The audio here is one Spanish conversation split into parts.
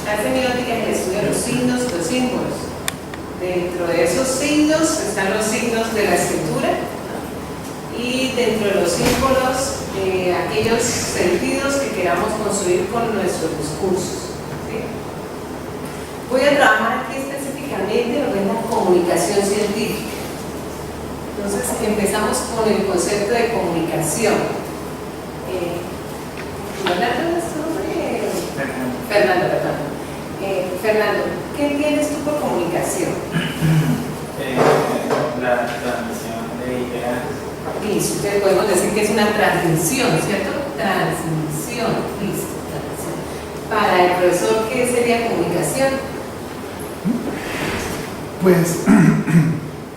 La semiótica es el estudio de los signos, los símbolos. Dentro de esos signos están los signos de la escritura, ¿no? Y dentro de los símbolos, aquellos sentidos que queramos construir con nuestros discursos, ¿sí? Voy a trabajar aquí específicamente lo que es la comunicación científica. Entonces empezamos con el concepto de comunicación. Fernando, perdón. Fernando, ¿qué entiendes tú por comunicación? La transmisión de ideas. Listo, entonces podemos decir que es una transmisión, ¿cierto? Transmisión, listo, transmisión. Para el profesor, ¿qué sería comunicación? Pues,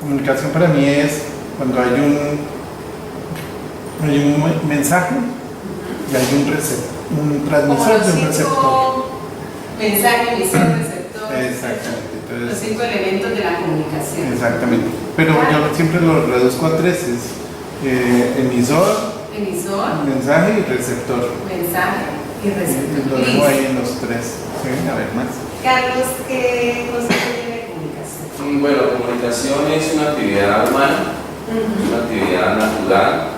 comunicación para mí es cuando hay un mensaje y hay un transmisor de un receptor. Mensaje, emisión, receptor. Exactamente. Entonces, los 5 elementos de la comunicación. Exactamente. Pero yo siempre lo reduzco a 3: emisor, mensaje y receptor. Mensaje y receptor. Lo dejo ahí en los 3. ¿Sí? A ver, más. Carlos, ¿qué concepto tiene comunicación? Bueno, comunicación es una actividad humana, una actividad natural.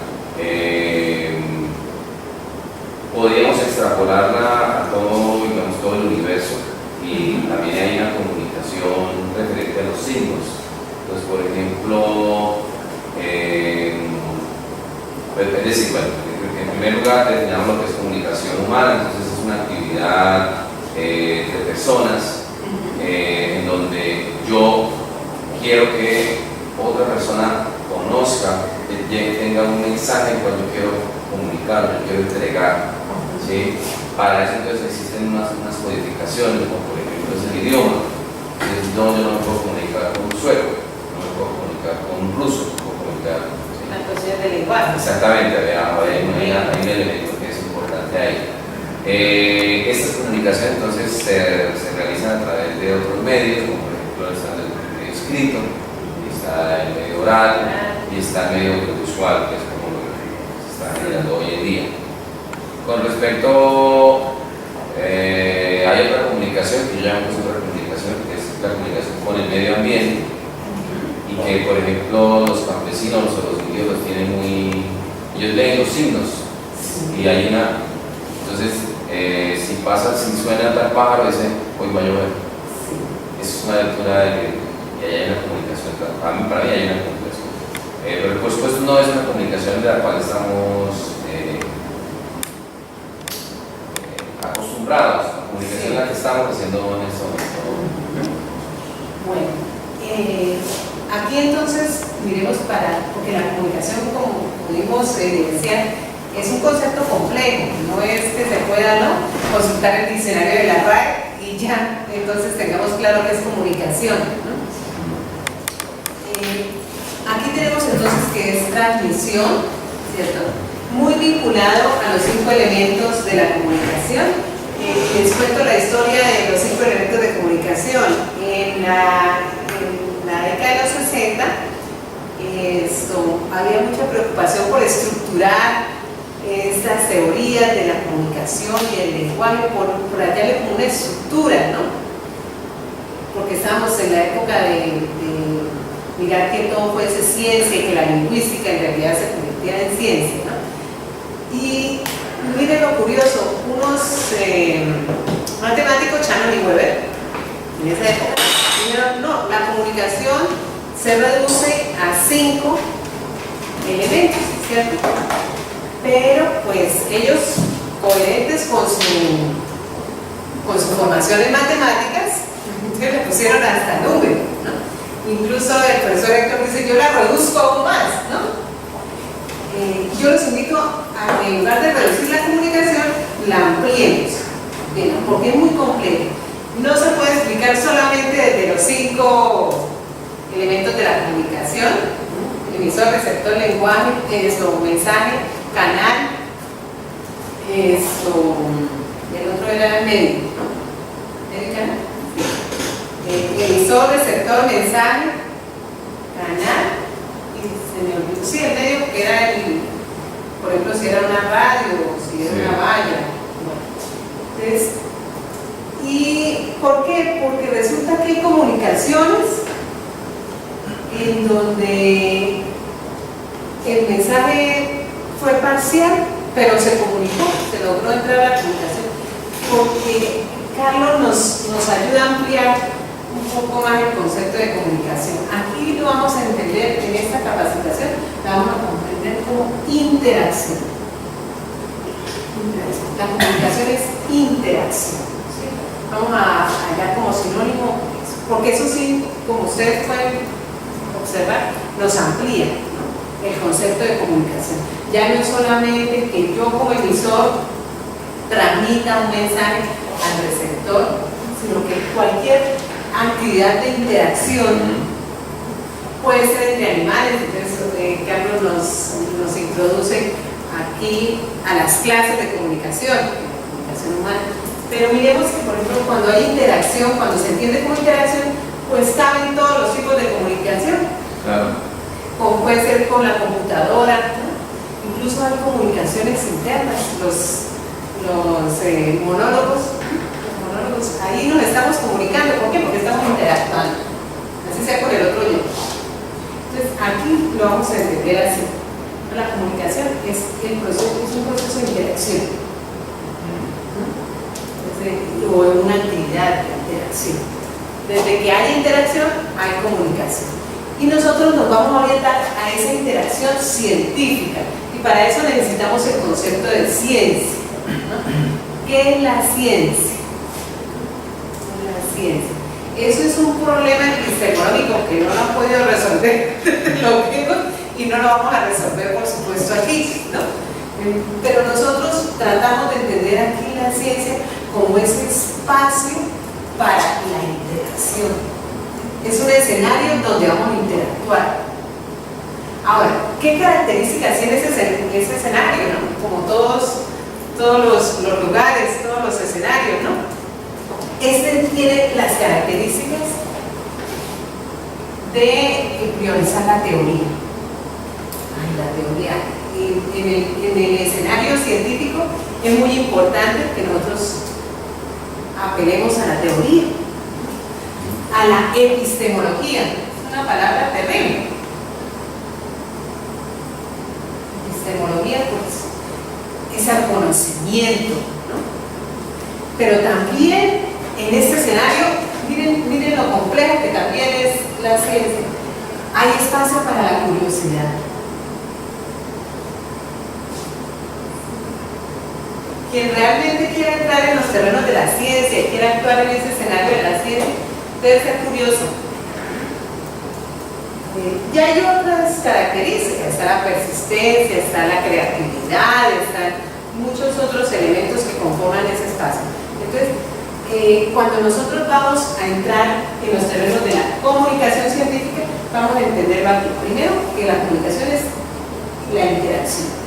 Podríamos extrapolarla a todo, digamos, todo el universo, y también hay una comunicación referente a los signos. Entonces, por ejemplo, es decir, bueno, en primer lugar definamos lo que es comunicación humana. Entonces es una actividad de personas en donde yo quiero que otra persona conozca, que tenga un mensaje cual yo quiero comunicar, yo quiero entregar, ¿sí? Para eso entonces existen unas codificaciones, como por ejemplo es el idioma. Entonces yo no me puedo comunicar con un sueco, no me puedo comunicar con un ruso, no puedo comunicar. ¿sí? Las cuestiones del lenguaje. Exactamente, hay un elemento que es importante ahí. Estas comunicaciones entonces se realizan a través de otros medios, como por ejemplo está el medio escrito, está el medio oral y está el medio audiovisual, que es como lo que se está generando hoy en día. Con respecto, hay otra comunicación que yo llamo otra comunicación, que es la comunicación con el medio ambiente, y que por ejemplo los campesinos o los indios los tienen ellos leen los signos, y hay una, entonces si suena tal pájaro, dice hoy va a llover. Eso es una lectura de que hay una comunicación, para mí hay una comunicación, pero por supuesto no es una comunicación de la cual estamos acostumbrados, la comunicación en la que estamos haciendo en este momento. Bueno, aquí entonces miremos porque la comunicación, como pudimos evidenciar, es un concepto complejo, no es que se pueda consultar el diccionario de la RAE y ya entonces tengamos claro qué es comunicación, ¿no? Aquí tenemos entonces que es transmisión, ¿cierto? Muy vinculado a los 5 elementos de la comunicación. Les cuento la historia de los 5 elementos de comunicación. En la década de los 60 había mucha preocupación por estructurar estas teorías de la comunicación y del lenguaje, por hallarle como una estructura, ¿no? Porque estábamos en la época de mirar que todo fuese ciencia y que la lingüística en realidad se convirtiera en ciencia, ¿no? Y miren lo curioso, unos matemáticos, Shannon y Weber, en esa época, dijeron, no, la comunicación se reduce a 5 elementos, ¿cierto? Pero pues ellos, coherentes con su formación en matemáticas, le pusieron hasta número, ¿no? Incluso el profesor Héctor dice, yo la reduzco aún más, ¿no? Yo los invito a que en lugar de reducir la comunicación, la ampliemos, porque es muy complejo. No se puede explicar solamente desde los 5 elementos de la comunicación: emisor, receptor, lenguaje, mensaje, canal, el otro era el medio, ¿no? ¿El canal? Sí. Emisor, receptor, mensaje, canal. Sí, el medio que era por ejemplo, si era una radio o si era una valla. Bueno, entonces, y ¿Y por qué? Porque resulta que hay comunicaciones en donde el mensaje fue parcial, pero se comunicó, se logró entrar a la comunicación, porque Carlos nos ayuda a ampliar un poco más el concepto de comunicación. Aquí lo vamos a entender en esta capacitación, la vamos a comprender como interacción. La comunicación es interacción. ¿Sí? Vamos a hallar como sinónimo, porque eso sí, como ustedes pueden observar, nos amplía, ¿no?, el concepto de comunicación. Ya no es solamente que yo como emisor transmita un mensaje al receptor, sino que cualquier actividad de interacción puede ser entre animales. Entonces Carlos nos introduce aquí a las clases de comunicación humana. Pero miremos que, por ejemplo, cuando hay interacción, cuando se entiende como interacción, pues caben todos los tipos de comunicación. Claro. Como puede ser con la computadora, ¿no? Incluso hay comunicaciones internas, los monólogos, ahí nos estamos comunicando. ¿Por qué? Porque estamos interactuando, así sea con el otro yo. Entonces aquí lo vamos a entender así. La comunicación es un proceso de interacción, ¿no? O una actividad de interacción. Desde que hay interacción hay comunicación, y nosotros nos vamos a orientar a esa interacción científica, y para eso necesitamos el concepto de ciencia, ¿no? ¿Qué es la ciencia? La ciencia. Eso es un problema epistemológico que no lo han podido resolver los griegos, y no lo vamos a resolver, por supuesto, aquí, ¿no? Pero nosotros tratamos de entender aquí la ciencia como ese espacio para la interacción. Es un escenario donde vamos a interactuar. Ahora, ¿qué características tiene ese escenario, ¿no? Como todos los lugares, todos los escenarios, ¿no? Este tiene las características de priorizar la teoría. La teoría. En el escenario científico es muy importante que nosotros apelemos a la teoría, a la epistemología. Es una palabra terrible. Epistemología, pues, es al conocimiento, ¿no? Pero también en este escenario, miren lo complejo que también es la ciencia. Hay espacio para la curiosidad. Quien realmente quiera entrar en los terrenos de la ciencia y quiera actuar en ese escenario de la ciencia, debe ser curioso. Ya hay otras características, está la persistencia, está la creatividad, están muchos otros elementos que conforman ese espacio. Entonces, cuando nosotros vamos a entrar en los terrenos de la comunicación científica, vamos a entender primero que la comunicación es la interacción.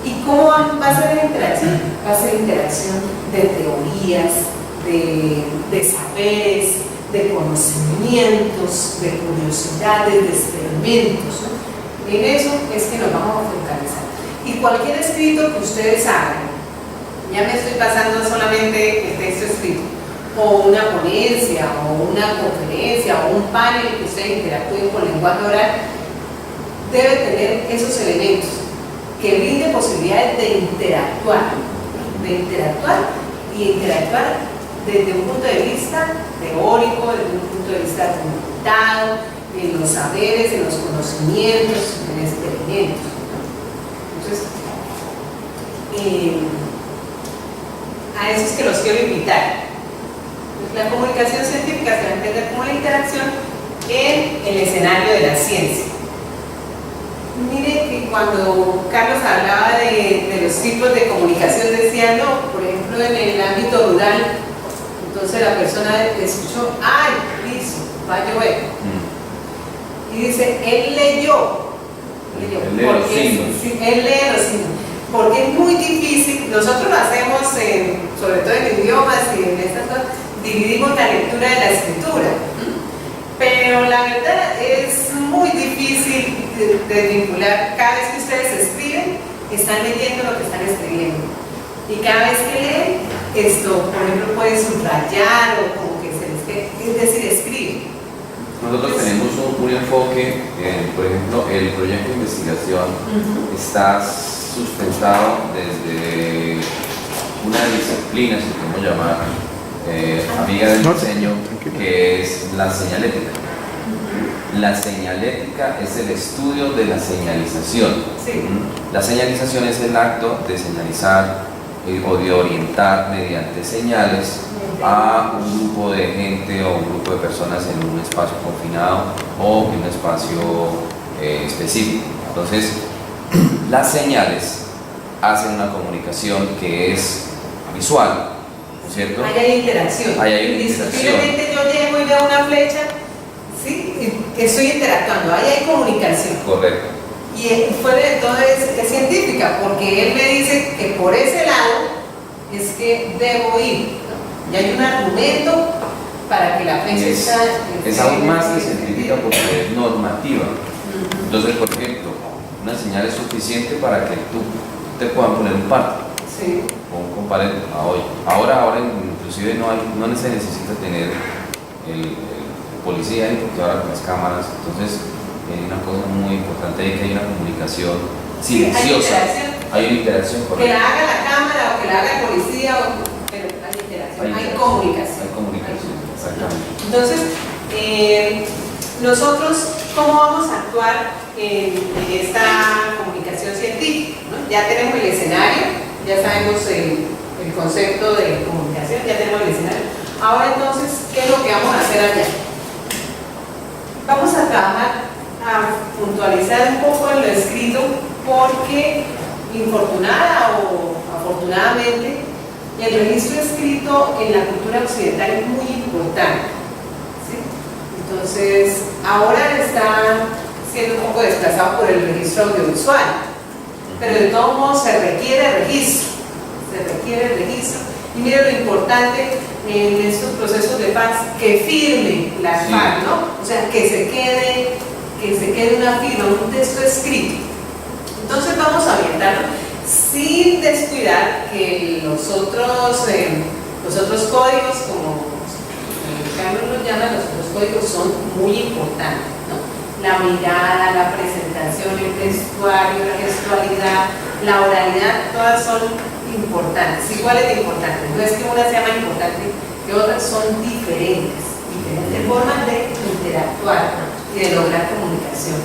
¿Y cómo va a ser la interacción? Va a ser interacción de teorías, de saberes, de conocimientos, de curiosidades, de experimentos, ¿no? En eso es que nos vamos a focalizar. Y cualquier escrito que ustedes hagan, ya me estoy pasando solamente el texto escrito, o una ponencia, o una conferencia, o un panel que ustedes interactúen con lenguaje oral, debe tener esos elementos que brinden posibilidades de interactuar y interactuar desde un punto de vista teórico, desde un punto de vista argumentado, en los saberes, en los conocimientos, en experimentos. Entonces, a eso es que los quiero invitar. La comunicación científica se va a entender como la interacción en el escenario de la ciencia. Mire que cuando Carlos hablaba de los tipos de comunicación, decía, no, por ejemplo, en el ámbito rural, entonces la persona escuchó, ¡ay, listo, va a llover! Y dice, él leyó, Él lee los signos. Sí, él lee los signos, porque es muy difícil. Nosotros lo hacemos, sobre todo en idiomas y en estas cosas, dividimos la lectura de la escritura, pero la verdad es muy difícil de vincular. Cada vez que ustedes escriben, están leyendo lo que están escribiendo, y cada vez que leen, esto, por ejemplo, puede subrayar o como que es decir, escribe. Nosotros tenemos un enfoque, por ejemplo, el proyecto de investigación está sustentado desde una disciplina, si podemos llamar, amiga del diseño, que es la señalética. La señalética es el estudio de la señalización. Sí. La señalización es el acto de señalizar o de orientar mediante señales a un grupo de gente o un grupo de personas en un espacio confinado o en un espacio específico. Entonces, las señales hacen una comunicación que es visual, ¿no es cierto? Ahí hay interacción. Ahí hay una interacción. Indiscutiblemente yo llego y veo una flecha, ¿sí? Estoy interactuando, ahí hay comunicación. Correcto. Y fuera de todo es científica, porque él me dice que por ese lado es que debo ir, ¿no? Y hay un argumento para que la flecha es aún más que científica porque es normativa. Entonces, por ejemplo, una señal es suficiente para que tú te puedan poner un parto. Sí. O un compadre a hoy. Ahora inclusive no se necesita tener el policía ahí porque ahora con las cámaras. Entonces, hay una cosa muy importante ahí, que hay una comunicación silenciosa. Hay una interacción. Que la haga la cámara o que la haga el policía, pero hay interacción, hay comunicación. Hay comunicación, exactamente. Entonces, nosotros, ¿cómo vamos a actuar en esta comunicación científica? ¿No? Ya tenemos el escenario, ya sabemos el concepto de comunicación, ya tenemos el escenario. Ahora entonces, ¿qué es lo que vamos a hacer allá? Vamos a trabajar, a puntualizar un poco en lo escrito, porque infortunada o afortunadamente, el registro escrito en la cultura occidental es muy importante, ¿sí? Entonces, ahora está siendo un poco desplazado por el registro audiovisual, pero de todos modos se requiere registro, y mire lo importante en estos procesos de paz, que firme la FARC, ¿no? O sea, que se quede una firma, un texto escrito. Entonces vamos a orientarlo sin descuidar que los otros códigos, como Carlos los llama, los otros códigos son muy importantes, ¿no? La mirada, la presentación, el vestuario, la gestualidad, la oralidad, todas son importantes, iguales de importantes. No es que una sea más importante que otras, son diferentes formas de interactuar y de lograr comunicación.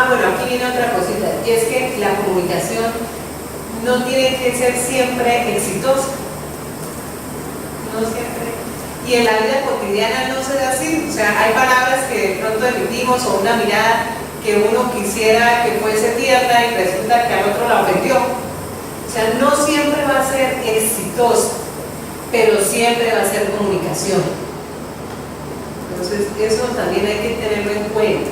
Bueno, aquí viene otra cosita, y es que la comunicación no tiene que ser siempre exitosa, no siempre. Y en la vida cotidiana no se da así, o sea, hay palabras que de pronto emitimos o una mirada que uno quisiera que fuese tierna y resulta que al otro la ofendió. O sea, no siempre va a ser exitosa, pero siempre va a ser comunicación. Entonces, eso también hay que tenerlo en cuenta,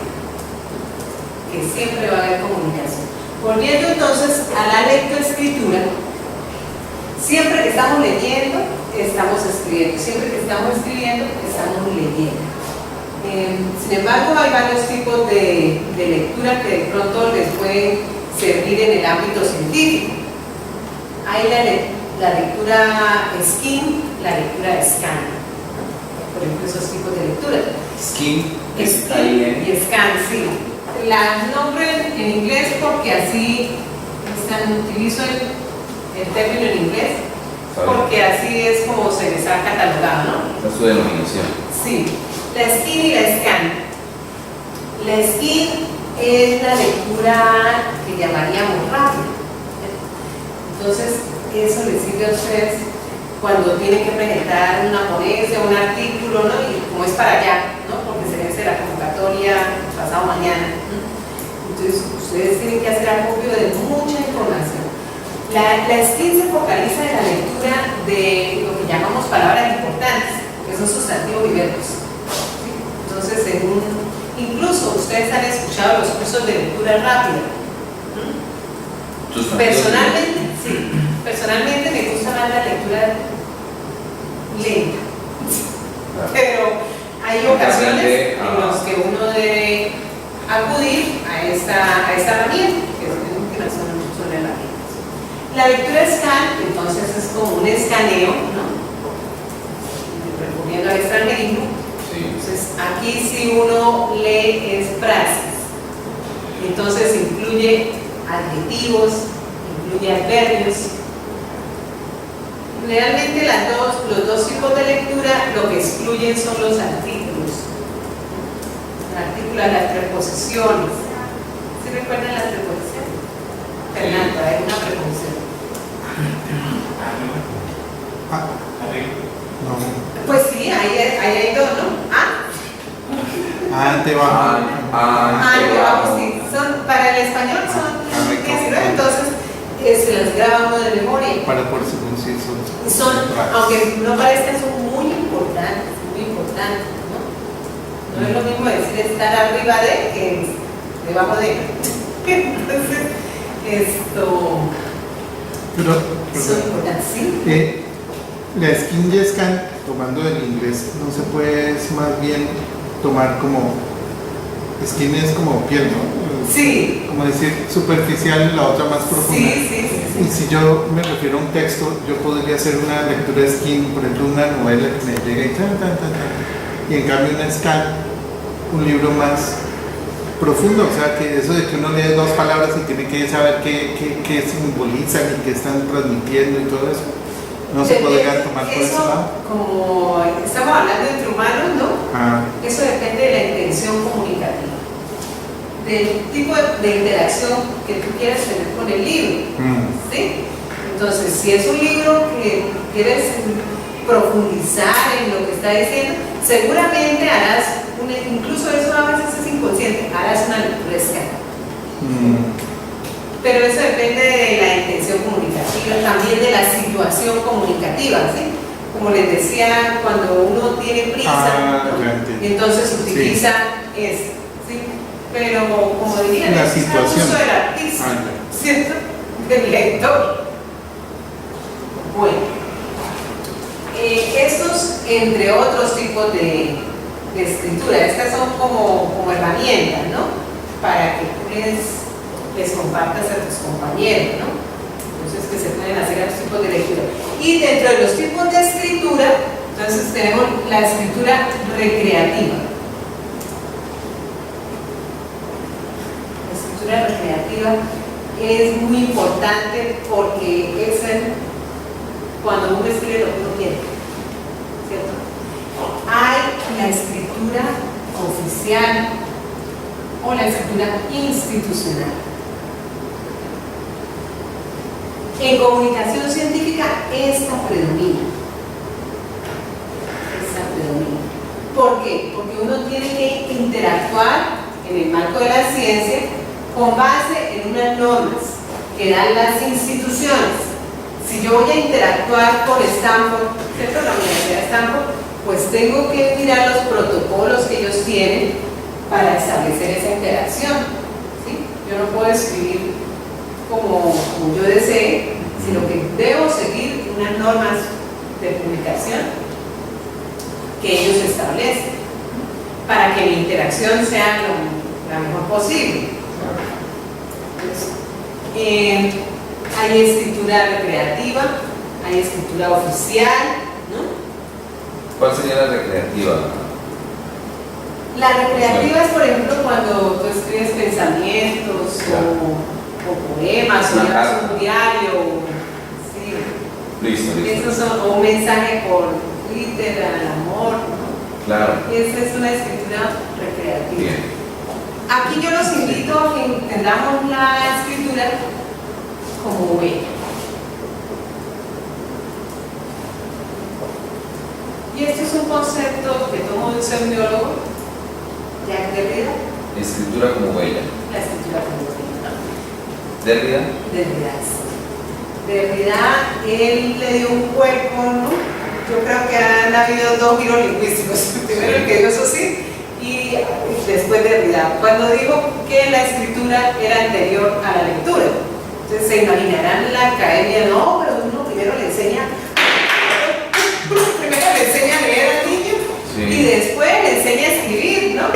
que siempre va a haber comunicación. Volviendo entonces a la lectoescritura, siempre que estamos leyendo, estamos escribiendo. Siempre que estamos escribiendo, estamos leyendo. Sin embargo, hay varios tipos de lectura que de pronto les pueden servir en el ámbito científico. Hay la lectura SKIM, la lectura SCAN. Por ejemplo, esos tipos de lectura. SKIM y SCAN, sí. La nombro en inglés porque así utilizo el término en inglés, porque así es como se les ha catalogado, ¿no? Es su denominación. Sí. La SKIM y la SCAN. La SKIM es la lectura que llamaríamos rápida. Entonces, eso les sirve a ustedes cuando tienen que presentar una ponencia, un artículo, ¿no? Y como es para allá, ¿no? Porque se vence la convocatoria pasado mañana. Entonces, ustedes tienen que hacer acopio de mucha información. La SKIM se focaliza en la lectura de lo que llamamos palabras importantes, que son sustantivos y verbos. Entonces, incluso ustedes han escuchado los cursos de lectura rápida. Personalmente, sí. Personalmente me gusta más la lectura lenta. Pero hay ocasiones en las que uno debe acudir a esta herramienta, que son herramientas. La lectura scan, entonces, es como un escaneo, ¿no? Recomiendo al extranjerismo. Sí. Entonces, aquí si uno lee es frases. Entonces, incluye adjetivos, incluye adverbios. Realmente los dos tipos de lectura lo que excluyen son los artículos. Artículos, las preposiciones. ¿Sí recuerdan las preposiciones? Fernando, hay una preposición. Ah, no. Pues sí, ahí hay dos, ¿no? Ante, bajo. Vamos, sí. Para el español son 19, entonces se las graba uno de memoria. Para por según sí Son, aunque no parezcan, son muy importantes, ¿no? No es lo mismo decir estar arriba de que debajo de. Entonces, Pero, son importantes, ¿sí? la skin y scan, tomando del inglés, no se puede más bien tomar como skin es como piel, ¿no? Sí. Como decir superficial, la otra más profunda. Sí. Y si yo me refiero a un texto, yo podría hacer una lectura skin, por ejemplo, una novela que me llega y y en cambio una scan, un libro más profundo, o sea, que eso de que uno lee dos palabras y tiene que saber qué simbolizan y qué están transmitiendo y todo eso, no se podría tomar por ese lado. Como estamos hablando entre humanos, ¿no? Eso depende de la intención comunicativa, del tipo de interacción que tú quieras tener con el libro, ¿sí? Entonces, si es un libro que quieres profundizar en lo que está diciendo, seguramente harás incluso eso a veces es inconsciente, harás una lectura escala. Pero eso depende de la intención comunicativa, también de la situación comunicativa, ¿sí? Como les decía, cuando uno tiene prisa, ¿no? Entonces utiliza esto, ¿sí? Pero como diría, la es el situación uso del artista, ¿cierto? Del lector. Bueno, estos, entre otros tipos de escritura, estas son como herramientas, ¿no? Para que tú les compartas a tus compañeros, ¿no? Entonces, que se pueden hacer otros tipos de lectura. Y dentro de los tipos de escritura, entonces tenemos la escritura recreativa. La escritura recreativa es muy importante porque es cuando uno escribe lo que uno quiere, ¿cierto? Hay la escritura oficial o la escritura institucional. En comunicación científica esta predomina. ¿Por qué? Porque uno tiene que interactuar en el marco de la ciencia con base en unas normas que dan las instituciones. Si yo voy a interactuar con Stanford, ¿cierto? La Universidad de Stanford, pues tengo que mirar los protocolos que ellos tienen para establecer esa interacción, ¿sí? Yo no puedo escribir como yo desee, sino que debo seguir unas normas de publicación que ellos establecen para que mi interacción sea la mejor posible. Entonces, hay escritura recreativa, hay escritura oficial, ¿no? ¿Cuál sería la recreativa? La recreativa es, por ejemplo, cuando tú escribes pensamientos o poemas o llevas un diario. Sí. Listo. Estos son un mensaje por Twitter al amor, ¿no? Claro. Esa es una escritura recreativa. Bien. Aquí yo los invito a que entendamos la escritura como huella. Y este es un concepto que tomó un semiólogo, Jacques Derrida. Escritura como huella. La escritura como huella. ¿Derrida? Derrida, él le dio un cuerpo, ¿no? Yo creo que han habido dos giros lingüísticos. Primero el que dio eso sí, y después Derrida. Cuando dijo que la escritura era anterior a la lectura. Entonces se imaginarán la academia, no, pero uno primero le enseña a leer al niño, sí, y después le enseña a escribir, ¿no?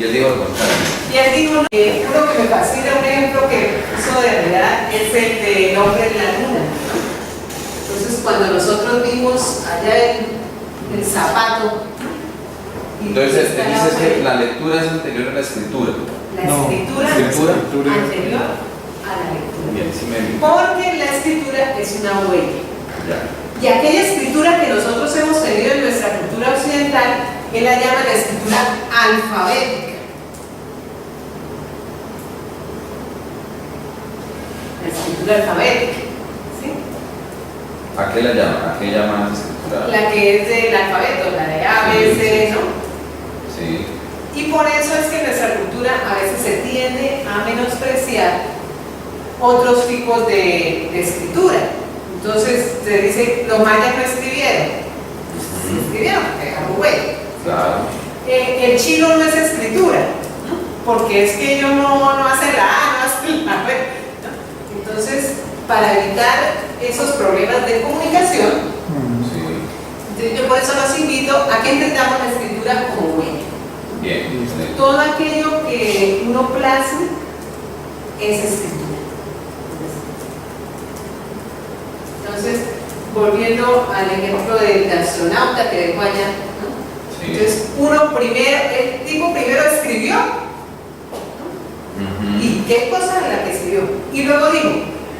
Y él dijo lo contrario. Y él dijo, uno que me fascina, un ejemplo que puso de verdad es el del hombre en la luna. Entonces, cuando nosotros vimos allá el zapato, y Entonces, está dices que la lectura es anterior a la escritura. la No, escritura sí, la escritura es anterior a la lectura. Bien, sí me Porque la escritura es una huella. Ya. Y aquella escritura que nosotros hemos tenido en nuestra cultura occidental, él la llama la escritura alfabética. La escritura alfabética. ¿Sí? ¿A qué la llaman? ¿A qué llaman escritura? La que es del alfabeto, la de A, B, C, ¿no? Sí. Y por eso es que en nuestra cultura a veces se tiende a menospreciar otros tipos de escritura. Entonces se dice, los mayas no escribieron. Sí escribieron, porque dejaron huella. Claro. El chino no es escritura, ¿no? Porque es que ellos no hacen la A, no hacen la B, ¿no? Entonces, para evitar esos problemas de comunicación, Sí. entonces yo por eso los invito a que entendamos la escritura como huella. Bien. Excelente. Todo aquello que uno plasme es escritura. Entonces, volviendo al ejemplo del astronauta que dejó allá, ¿no? Sí. Entonces, el tipo primero escribió, Ujú. y qué cosa la que escribió, y luego dijo,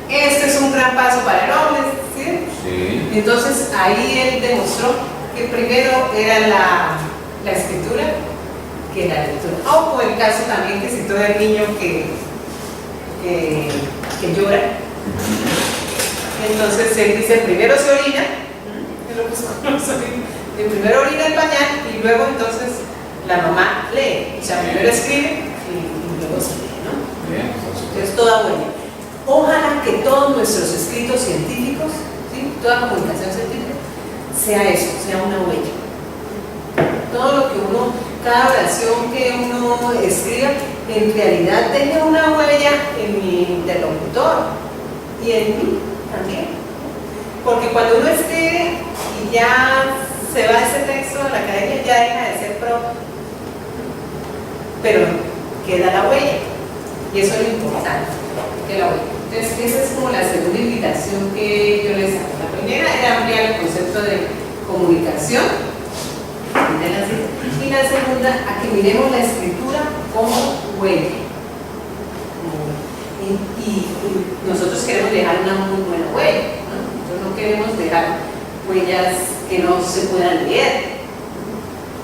este es un gran paso para el hombre, ¿sí? Sí. Entonces, ahí él demostró que primero era la escritura que la lectura. O por el caso también que citó del niño que llora. Entonces él dice, primero se orina, primero orina el pañal y luego entonces la mamá lee. O sea, primero escribe y luego se lee, ¿no? Bien. Entonces toda huella. Ojalá que todos nuestros escritos científicos, ¿sí? Toda comunicación científica, sea eso, sea una huella. Todo lo que cada oración que uno escriba, en realidad tenga una huella en mi interlocutor y en mí también. Porque cuando uno escribe y ya se va ese texto de la academia, ya deja de ser pro, pero queda la huella. Y eso es lo importante, que la huella. Entonces, esa es como la segunda invitación que yo les hago. La primera era ampliar el concepto de comunicación. Y la segunda, a que miremos la escritura como huella. Y nosotros queremos dejar una muy buena huella, ¿no? Nosotros no queremos dejar huellas que no se puedan leer,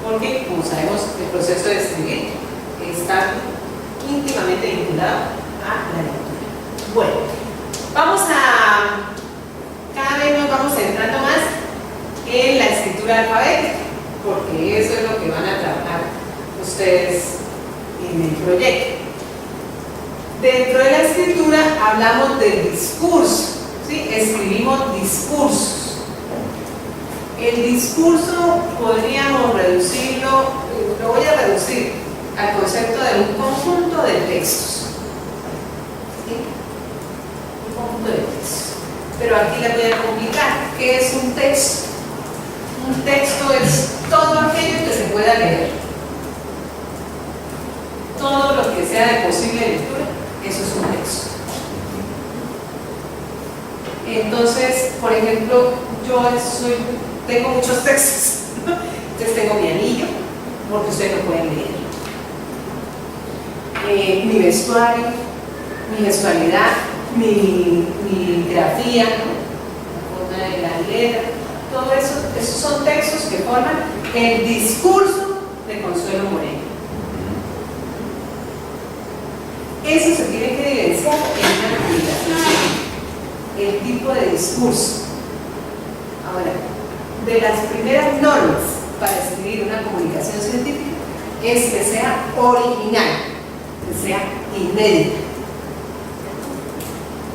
porque, como sabemos, el proceso de escribir está íntimamente vinculado a la lectura. Bueno, cada vez nos vamos centrando más en la escritura alfabética, porque eso es lo que van a trabajar ustedes en el proyecto. Dentro de la escritura hablamos del discurso, ¿sí? Escribimos discursos. El discurso podríamos reducirlo, lo voy a reducir al concepto de un conjunto de textos, ¿sí? Un conjunto de textos. Pero aquí la voy a complicar. ¿Qué es un texto? Un texto es todo aquello que se pueda leer. Todo lo que sea de posible lectura, eso es un texto. Entonces, por ejemplo, yo tengo muchos textos. Entonces tengo mi anillo, porque ustedes lo pueden leer. Mi vestuario, mi gestualidad, mi grafía, ¿no? La forma de la letra. Todo eso, esos son textos que forman el discurso de Consuelo Moreno. Eso se tiene que evidenciar en una comunicación, el tipo de discurso. Ahora, de las primeras normas para escribir una comunicación científica es que sea original, que sea inédita.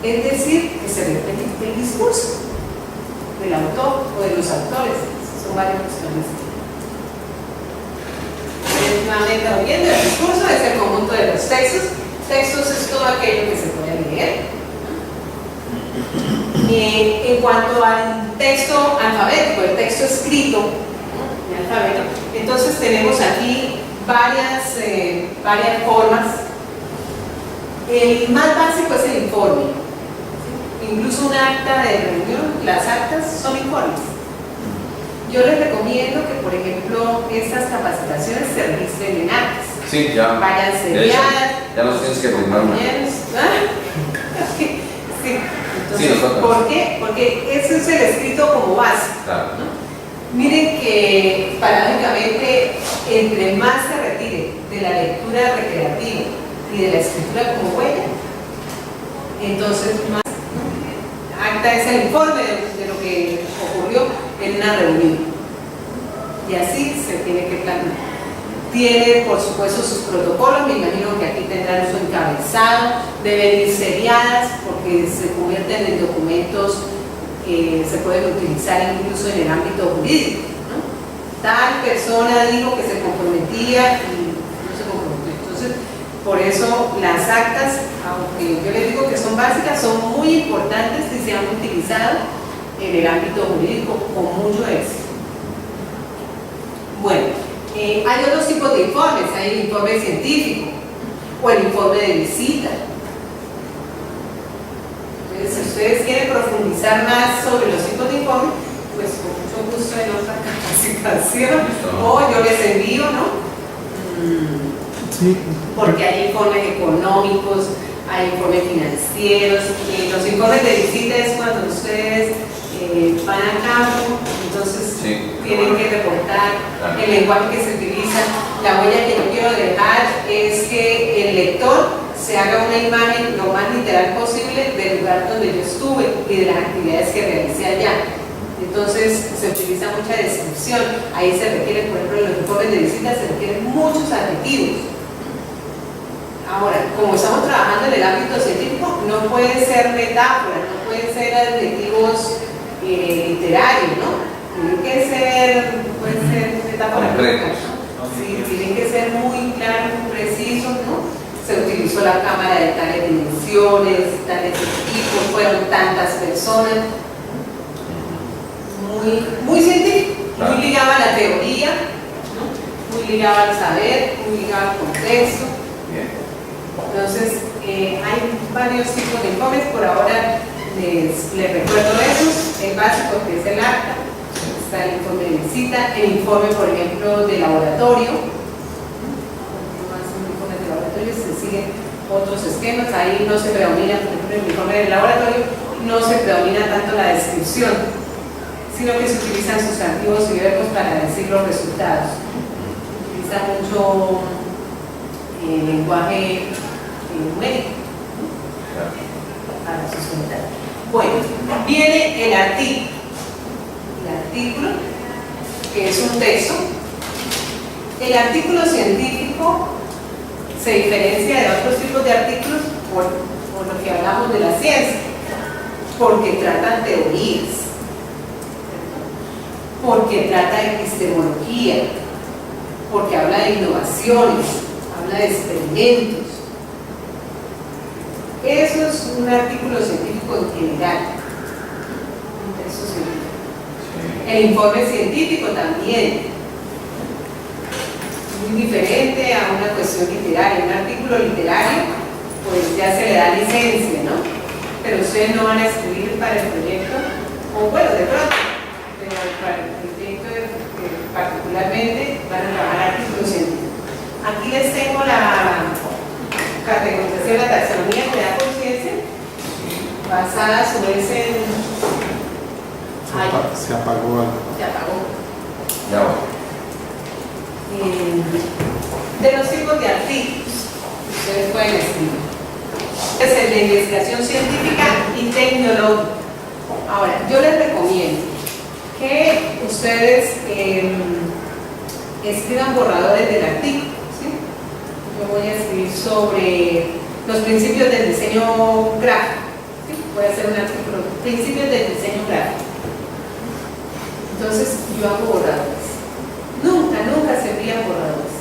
Es decir, que se repite el discurso del autor o de los autores, son varias cuestiones. Nuevamente, viendo el discurso es el conjunto de los textos. Textos es todo aquello que se puede leer. En cuanto al texto alfabético, el texto escrito, ¿no? El alfabeto, entonces tenemos aquí varias formas. El más básico es el informe. Incluso un acta de reunión, las actas son informes. Yo les recomiendo que, por ejemplo, estas capacitaciones se registren en actas. Sí, ya. Vayan De hecho, selladas. ya nos tienes que firmar una. Sí. Sí, Entonces, nosotros. ¿por qué? Porque ese es el escrito como base. Claro. ¿No? Miren que paradójicamente, entre más se retire de la lectura recreativa y de la escritura como huella, entonces más, ¿no? Acta es el informe de lo que ocurrió en una reunión. Y así se tiene que planear. Tiene, por supuesto, sus protocolos, me imagino que aquí tendrán su encabezado, deben ir seriadas porque se convierten en documentos que se pueden utilizar incluso en el ámbito jurídico, ¿no? Tal persona dijo que se comprometía y no se comprometió. Entonces, por eso las actas, aunque yo les digo que son básicas, son muy importantes y se han utilizado en el ámbito jurídico con mucho éxito. Bueno, hay otros tipos de informes, hay el informe científico o el informe de visita. Entonces, si ustedes quieren profundizar más sobre los tipos de informes, pues con mucho gusto en otra capacitación o yo les envío, ¿no? Sí. Porque hay informes económicos, hay informes financieros, los informes de visita es cuando ustedes van a campo, entonces Sí. tienen que reportar Claro. el lenguaje que se utiliza. La huella que yo quiero dejar es que el lector se haga una imagen lo más literal posible del lugar donde yo estuve y de las actividades que realicé allá. Entonces se utiliza mucha descripción, ahí se requiere, por ejemplo, en los informes de visita se requieren muchos adjetivos. Ahora, como estamos trabajando en el ámbito científico, no pueden ser metáforas, no pueden ser adjetivos literarios, ¿no? Tienen que ser, pueden ser metáforas Concretos. ¿no? Sí, tienen que ser muy claros, muy precisos, ¿no? Se utilizó la cámara de tales dimensiones, tales equipos, fueron tantas personas. Muy científico, Claro. muy ligado a la teoría, ¿no? Muy ligado al saber, muy ligado al contexto. Bien. Entonces, hay varios tipos de informes, por ahora les recuerdo esos, el básico que es el acta, está el informe de visita, el informe, por ejemplo, de laboratorio, más un informe de laboratorio, se siguen otros esquemas, ahí no se predomina, por ejemplo, en el informe del laboratorio, no se predomina tanto la descripción, sino que se utilizan sustantivos y verbos para decir los resultados. Se utiliza mucho lenguaje numérico para sustentar. Bueno, viene el artículo. El artículo, que es un texto. El artículo científico se diferencia de otros tipos de artículos por lo que hablamos de la ciencia, porque tratan teorías, porque trata de epistemología, porque habla de innovaciones, habla de experimentos. Eso es un artículo científico en general, un texto científico. El informe científico también, muy diferente a una cuestión literaria. Un artículo literario, pues ya se le da licencia, ¿no? Pero ustedes no van a escribir para el proyecto, o bueno, de pronto, pero para el proyecto particularmente van a trabajar artículos científicos. Aquí les tengo la categorización, la taxonomía que da conciencia, basada a su vez en... Se apagó algo. Se apagó. Ya voy. De los tipos de artículos que ustedes pueden escribir. Es el de investigación científica y tecnológica. Ahora, yo les recomiendo que ustedes escriban borradores del artículo. Yo voy a escribir sobre los principios del diseño gráfico. ¿Sí? Voy a hacer un artículo, principios del diseño gráfico. Entonces, yo hago borradores. Nunca se envían borradores.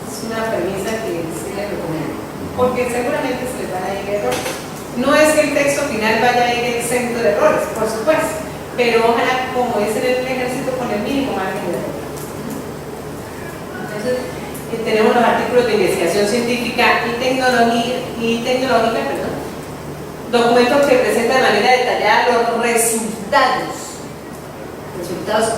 Es una premisa que sí les recomiendo. Porque seguramente se les van a ir errores. No es que el texto final vaya a ir exento de errores, por supuesto. Pero ojalá, como es en el ejército, con el mínimo margen de error. Entonces, tenemos los artículos de investigación científica y tecnológica, documentos que presentan de manera detallada los resultados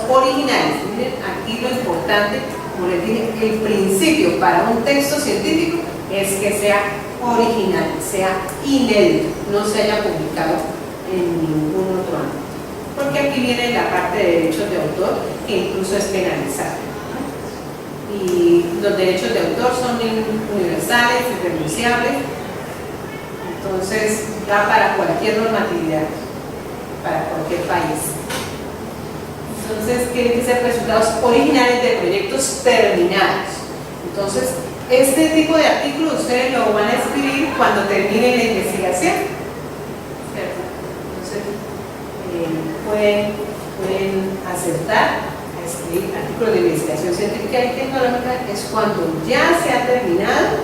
originales. Miren, aquí lo importante, como les dije, el principio para un texto científico es que sea original, sea inédito, no se haya publicado en ningún otro ámbito. Porque aquí viene la parte de derechos de autor, que incluso es penalizada. Y los derechos de autor son universales, irrenunciables, entonces da para cualquier normatividad, para cualquier país. Entonces tienen que ser resultados originales de proyectos terminados. Entonces, este tipo de artículos ustedes lo van a escribir cuando terminen la investigación, ¿cierto? Entonces, pueden aceptar a escribir artículos de investigación científica y tecnológica es cuando ya se ha terminado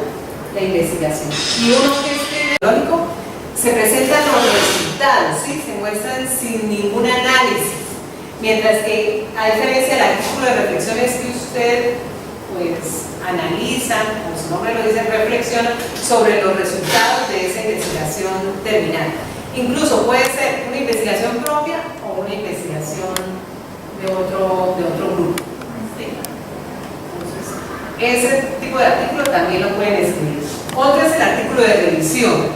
la investigación. Y uno que es tecnológico, se presentan los resultados, ¿sí? Se muestran sin ningún análisis. Mientras que, a diferencia del artículo de reflexiones que usted pues analiza, como su nombre lo dice, reflexiona sobre los resultados de esa investigación terminada. Incluso puede ser una investigación propia o una investigación de otro grupo. ¿Sí? Entonces, ese tipo de artículo también lo pueden escribir. Otro es el artículo de revisión.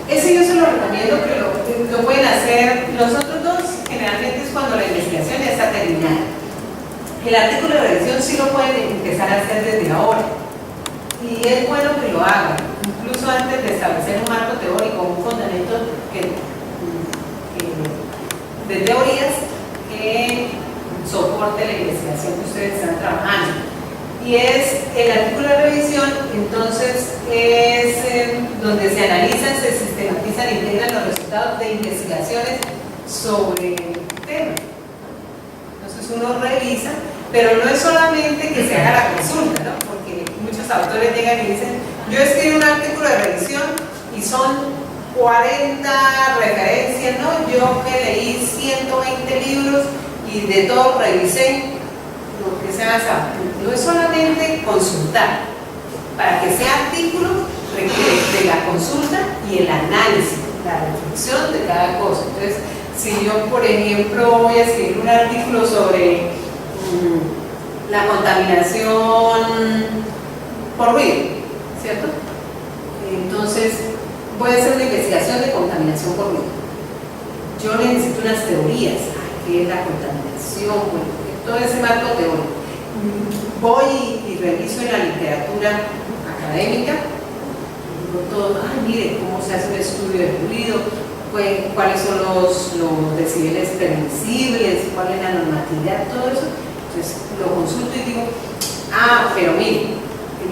Ese yo se lo recomiendo que lo pueden hacer. Los otros dos generalmente es cuando la investigación ya está terminada. El artículo de revisión sí lo pueden empezar a hacer desde ahora. Y es bueno que lo hagan, incluso antes de establecer un marco teórico, un fundamento de teorías que soporte la investigación que ustedes están trabajando. Y es el artículo de revisión, entonces es donde se analizan, se sistematizan e integran los resultados de investigaciones sobre el tema. Entonces uno revisa, pero no es solamente que se haga la consulta, ¿no? Porque muchos autores llegan y dicen, yo escribí un artículo de revisión y son 40 referencias, ¿no? Yo me leí 120 libros y de todo revisé lo que sea. No es solamente consultar. Para que sea artículo requiere de la consulta y el análisis, la reflexión de cada cosa. Entonces, si yo, por ejemplo, voy a escribir un artículo sobre la contaminación por ruido, ¿cierto? Entonces, voy a hacer una investigación de contaminación por ruido. Yo necesito unas teorías. ¿Qué es la contaminación? Bueno, todo ese marco teórico. Voy y reviso en la literatura académica, digo todo, mire cómo se hace un estudio de ruido, cuáles son los decibeles permisibles, cuál es la normatividad, todo eso. Entonces lo consulto y digo, pero mire,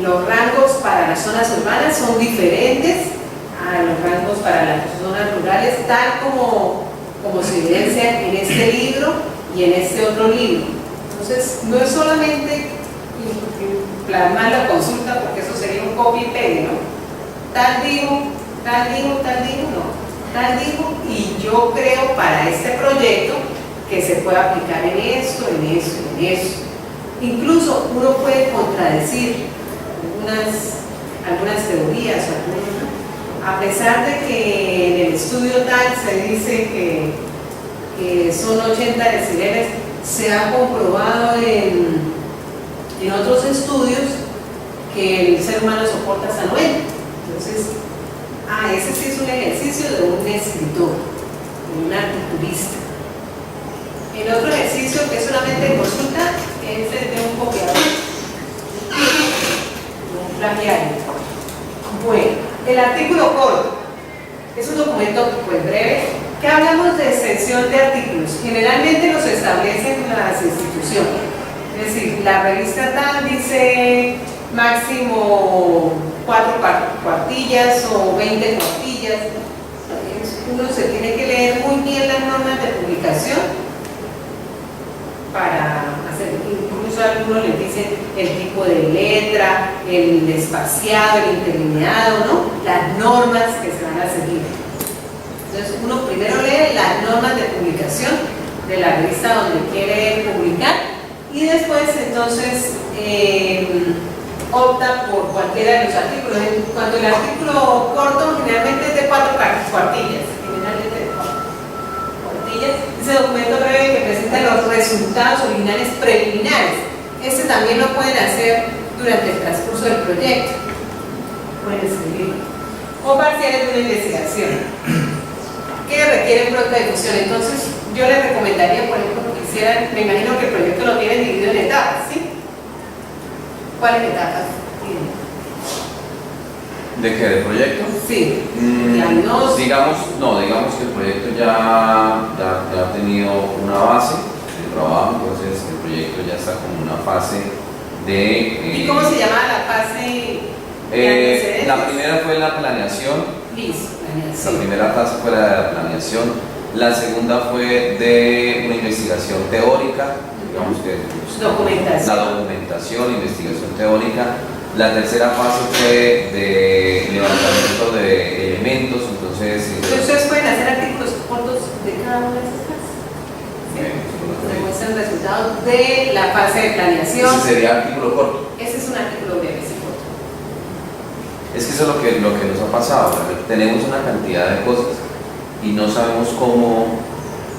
los rangos para las zonas urbanas son diferentes a los rangos para las zonas rurales, tal como se evidencia en este libro y en este otro libro. Entonces, no es solamente plasmar la consulta, porque eso sería un copy y pegue, ¿no? Tal digo, no. Tal digo, y yo creo para este proyecto que se puede aplicar en esto. Incluso uno puede contradecir algunas teorías, a pesar de que en el estudio tal se dice que son 80 decibeles, se ha comprobado en otros estudios que el ser humano soporta hasta 90. Entonces, ese sí es un ejercicio de un escritor, de un articulista. El otro ejercicio que es solamente de consulta es el de un copiador, un plagiario. Bueno, el artículo corto es un documento pues breve que hablamos de extensión de artículos. Generalmente los establecen las instituciones. Es decir, la revista tal dice máximo 4 cuartillas o 20 cuartillas. Uno se tiene que leer muy bien las normas de publicación para hacer, incluso algunos les dicen el tipo de letra, el espaciado, el interlineado, ¿no? Las normas que se van a seguir. Entonces uno primero lee las normas de publicación de la revista donde quiere publicar y después entonces opta por cualquiera de los artículos. En cuanto al artículo corto, generalmente es de 4 cuartillas, generalmente de 4 cuartillas. Ese documento breve que presenta los resultados originales preliminares. Este también lo pueden hacer durante el transcurso del proyecto. Pueden escribir. O parciales de una investigación que requieren pronta difusión. Entonces, yo les recomendaría, por ejemplo, que hicieran, me imagino que el proyecto lo tienen dividido en etapas, ¿sí? ¿Cuáles etapas tienen? ¿De qué? ¿De proyecto? Sí. Digamos que el proyecto ya ha tenido una base de trabajo, entonces el proyecto ya está como una fase de... ¿Y cómo se llama la fase? La primera fue la planeación. Listo, La planeación. primera fase fue la de la planeación. La segunda fue de una investigación teórica, digamos que Documentación. la documentación, investigación teórica. La tercera fase fue de levantamiento de elementos, entonces... Ustedes pueden hacer artículos cortos de cada una de esas fases. Okay. Demuestran resultados de la fase de planeación. Ese sería artículo corto. Ese es un artículo breve, ese corto. Es que eso es lo que nos ha pasado. Tenemos una cantidad de cosas y no sabemos cómo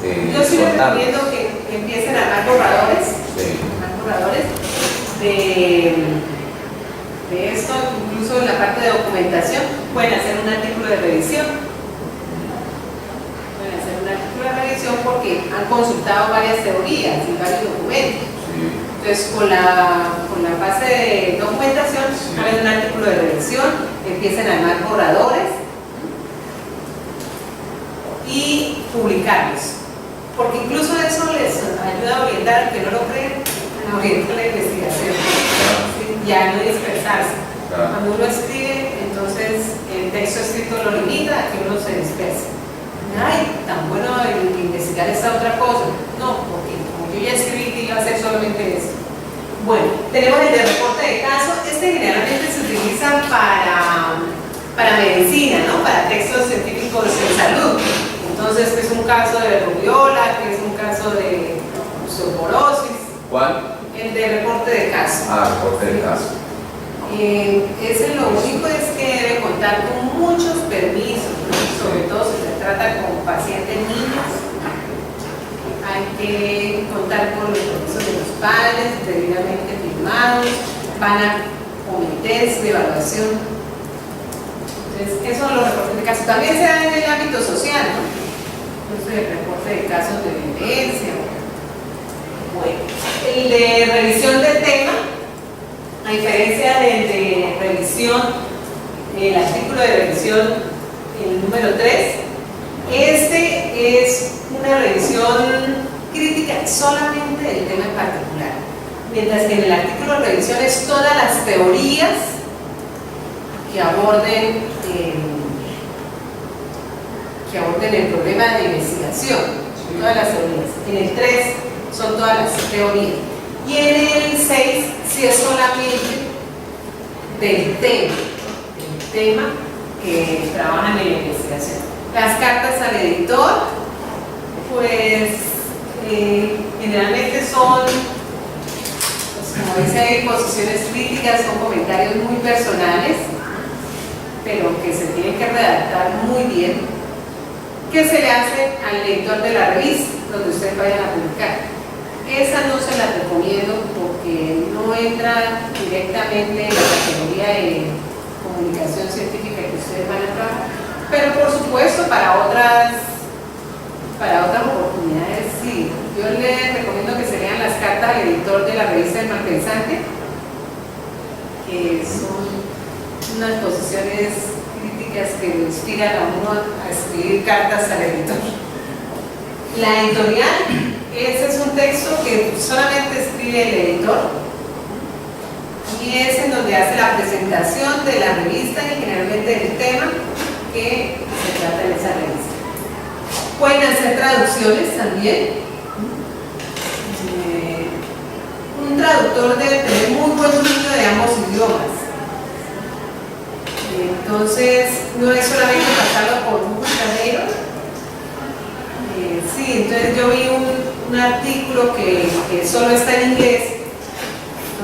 Yo sí les soltarlas. recomiendo que empiecen a armar borradores. Sí. Armar borradores de esto, incluso en la parte de documentación, pueden hacer un artículo de revisión. Pueden hacer un artículo de revisión porque han consultado varias teorías y varios documentos. Sí. Entonces, con la fase de documentación, Sí. hagan un artículo de revisión, empiecen a armar borradores y publicarlos. Porque incluso eso les ayuda a orientar, que no lo creen, a orientar la investigación. ¿Sí? Ya no dispersarse. Claro. Cuando uno escribe, entonces el texto escrito lo limita a que uno se disperse. Ay, tan bueno investigar esta otra cosa. No, porque como yo ya escribí que iba a hacer solamente eso. Bueno, tenemos el de reporte de caso. Este generalmente se utiliza para medicina, ¿no? Para textos científicos en salud. Entonces, que es un caso de rubiola, que es un caso de osteoporosis. ¿Cuál? El de reporte de caso. Reporte de caso. Ese lo único es que debe contar con muchos permisos, ¿no? Sobre todo si se trata con pacientes niños. Hay que contar con los permisos de los padres, debidamente firmados, van a comités de evaluación. Entonces, esos son los reportes de caso. También se da en el ámbito social, ¿no? Entonces, el reporte de casos de violencia. Bueno, el de revisión del tema, a diferencia del de revisión, el artículo de revisión, el número 3, este es una revisión crítica solamente del tema en particular, mientras que en el artículo de revisión es todas las teorías que aborden el problema de investigación, todas las teorías. En el 3 son todas las teorías. Y en el 6 sí es solamente del tema que trabajan en la investigación. Las cartas al editor, pues generalmente son, pues, como dice ahí, posiciones críticas, son comentarios muy personales, pero que se tienen que redactar muy bien, que se le hace al lector de la revista donde ustedes vayan a publicar. Esa no se la recomiendo porque no entra directamente en la categoría de comunicación científica que ustedes van a trabajar, pero por supuesto para otras oportunidades sí. Yo les recomiendo que se lean las cartas al editor de la revista El Malpensante, que son unas posiciones críticas que lo inspiran a uno a escribir cartas al editor. La editorial, ese es un texto que solamente escribe el editor y es en donde hace la presentación de la revista y generalmente del tema que se trata en esa revista. Pueden hacer traducciones también. Un traductor debe tener muy buen dominio de ambos idiomas. Entonces, no es solamente pasarlo por un carrero. Sí, entonces yo vi un artículo que solo está en inglés,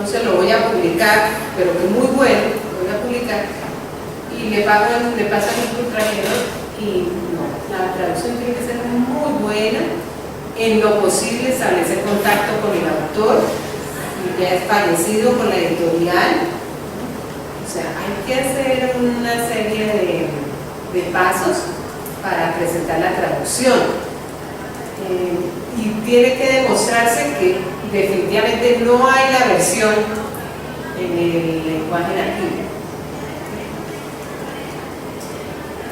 entonces lo voy a publicar, pero que es muy bueno, lo voy a publicar, y le pasan un ultrajeros, y no, la traducción tiene que ser muy buena, en lo posible establecer contacto con el autor, que ya es fallecido, con la editorial. O sea, hay que hacer una serie de pasos para presentar la traducción. Y tiene que demostrarse que definitivamente no hay la versión en el lenguaje nativo.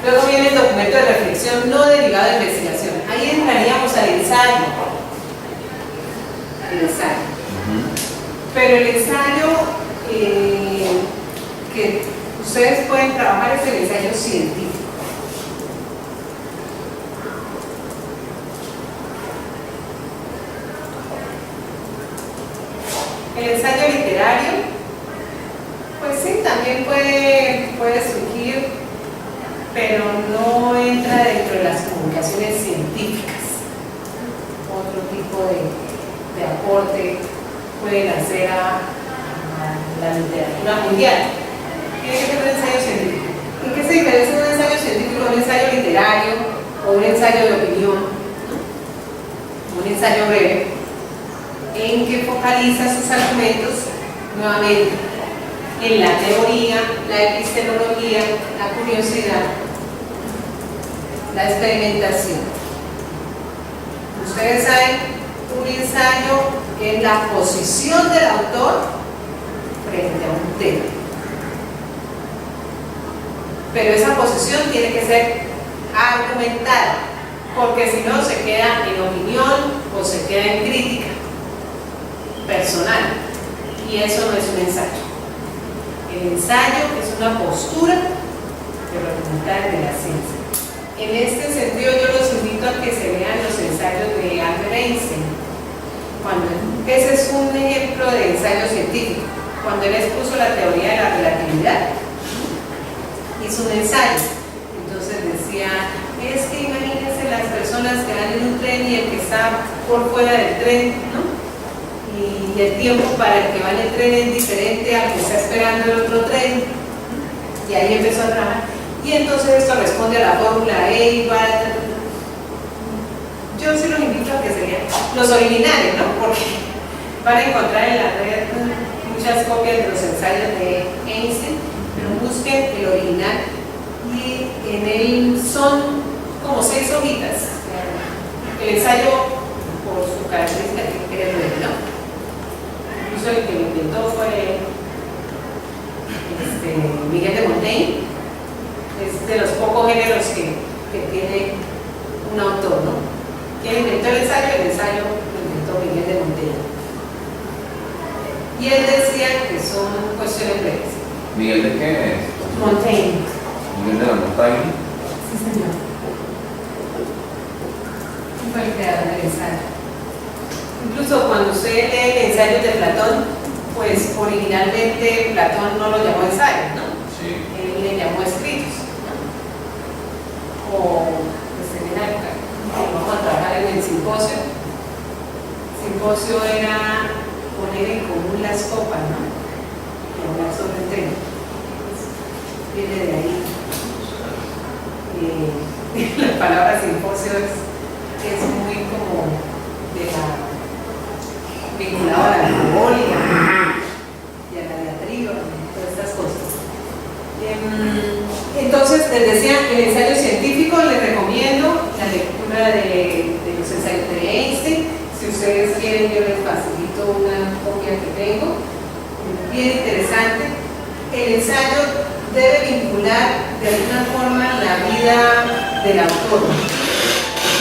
Luego viene el documento de reflexión no derivado de investigación. Ahí entraríamos al ensayo. El ensayo. Pero el ensayo que ustedes pueden trabajar es el ensayo científico. El ensayo literario, pues sí, también puede surgir, pero no entra dentro de las comunicaciones científicas. Otro tipo de aporte pueden hacer a la literatura mundial. Tiene que ser un ensayo científico. ¿En qué se diferencia un ensayo científico de un ensayo literario o un ensayo de opinión? ¿No? Un ensayo breve, en que focaliza sus argumentos nuevamente en la teoría, la epistemología, la curiosidad, la experimentación. Ustedes saben, un ensayo es la posición del autor frente a un tema. Pero esa posición tiene que ser argumentada, porque si no se queda en opinión o se queda en crítica personal, y eso no es un ensayo. El ensayo es una postura argumental de la ciencia. En este sentido, yo los invito a que se vean los ensayos de Albert Einstein. Ese es un ejemplo de ensayo científico. Cuando él expuso la teoría de la relatividad, hizo un ensayo. Entonces decía, es que imagínense las personas que van en un tren y el que está por fuera del tren, ¿no? Y el tiempo para el que va en el tren es diferente al que está esperando el otro tren. Y ahí empezó a trabajar. Y entonces esto responde a la fórmula E igual a... Yo sí los invito a que se vean los originales, ¿no? Porque van a encontrar en la red muchas copias de los ensayos de Einstein, pero busquen el original y en él son como 6 hojitas. El ensayo, por su característica, tiene que ser breve, ¿no? Incluso el que lo inventó fue Miguel de Montaigne. Es de los pocos géneros que tiene un autor, ¿no? ¿Quién inventó el ensayo? El ensayo lo inventó Miguel de Montaigne. Y él decía que son cuestiones breves. ¿Miguel de qué? Montaigne. ¿Miguel de la Montaña? Sí, señor. Fue el creador del ensayo. Incluso cuando usted lee el ensayo de Platón, pues originalmente Platón no lo llamó ensayo, ¿no? Sí. Él le llamó escritos, ¿no? O pues en la época que vamos a trabajar en el simposio. El simposio era poner en común las copas, ¿no? Y hablar sobre el tema. Viene de ahí. La palabra simposio es muy como de la vinculado a la alcohol y a la diatriba, todas estas cosas. Entonces, les decía, el ensayo científico, les recomiendo la lectura de los ensayos de Einstein. Si ustedes quieren, yo les facilito una copia que tengo, bien interesante. El ensayo debe vincular de alguna forma la vida del autor.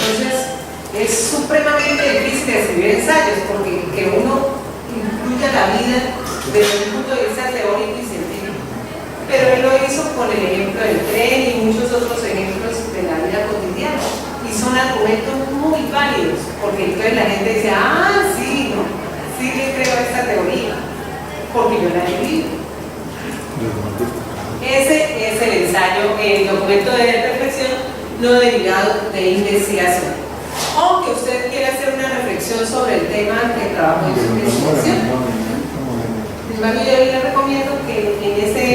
Entonces, es supremamente difícil escribir ensayos porque que uno incluya la vida desde un punto de vista teórico y científico. Pero él lo hizo con el ejemplo del tren y muchos otros ejemplos de la vida cotidiana. Y son argumentos muy válidos, porque entonces la gente dice, ah, sí, no, sí le creo a esta teoría, porque yo la he vivido. Ese es el ensayo, el documento de reflexión no derivado de investigación. O que usted quiera hacer una reflexión sobre el tema que trabajó en su investigación. embargo, yo les recomiendo que en ese,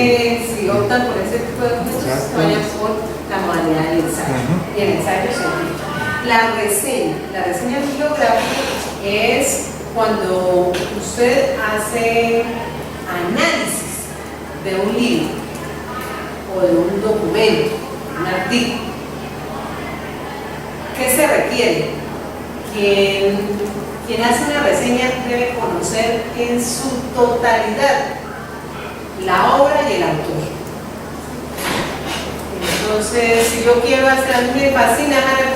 si optan por ese tipo de documentos, Exacto. vayan por la modalidad del ensayo. Ujú. Y el ensayo científico. La reseña bibliográfica es cuando usted hace análisis de un libro o de un documento, un artículo. ¿Qué se requiere? Quien hace una reseña debe conocer en su totalidad la obra y el autor. Entonces, si yo quiero hacer, a mí me fascina Harry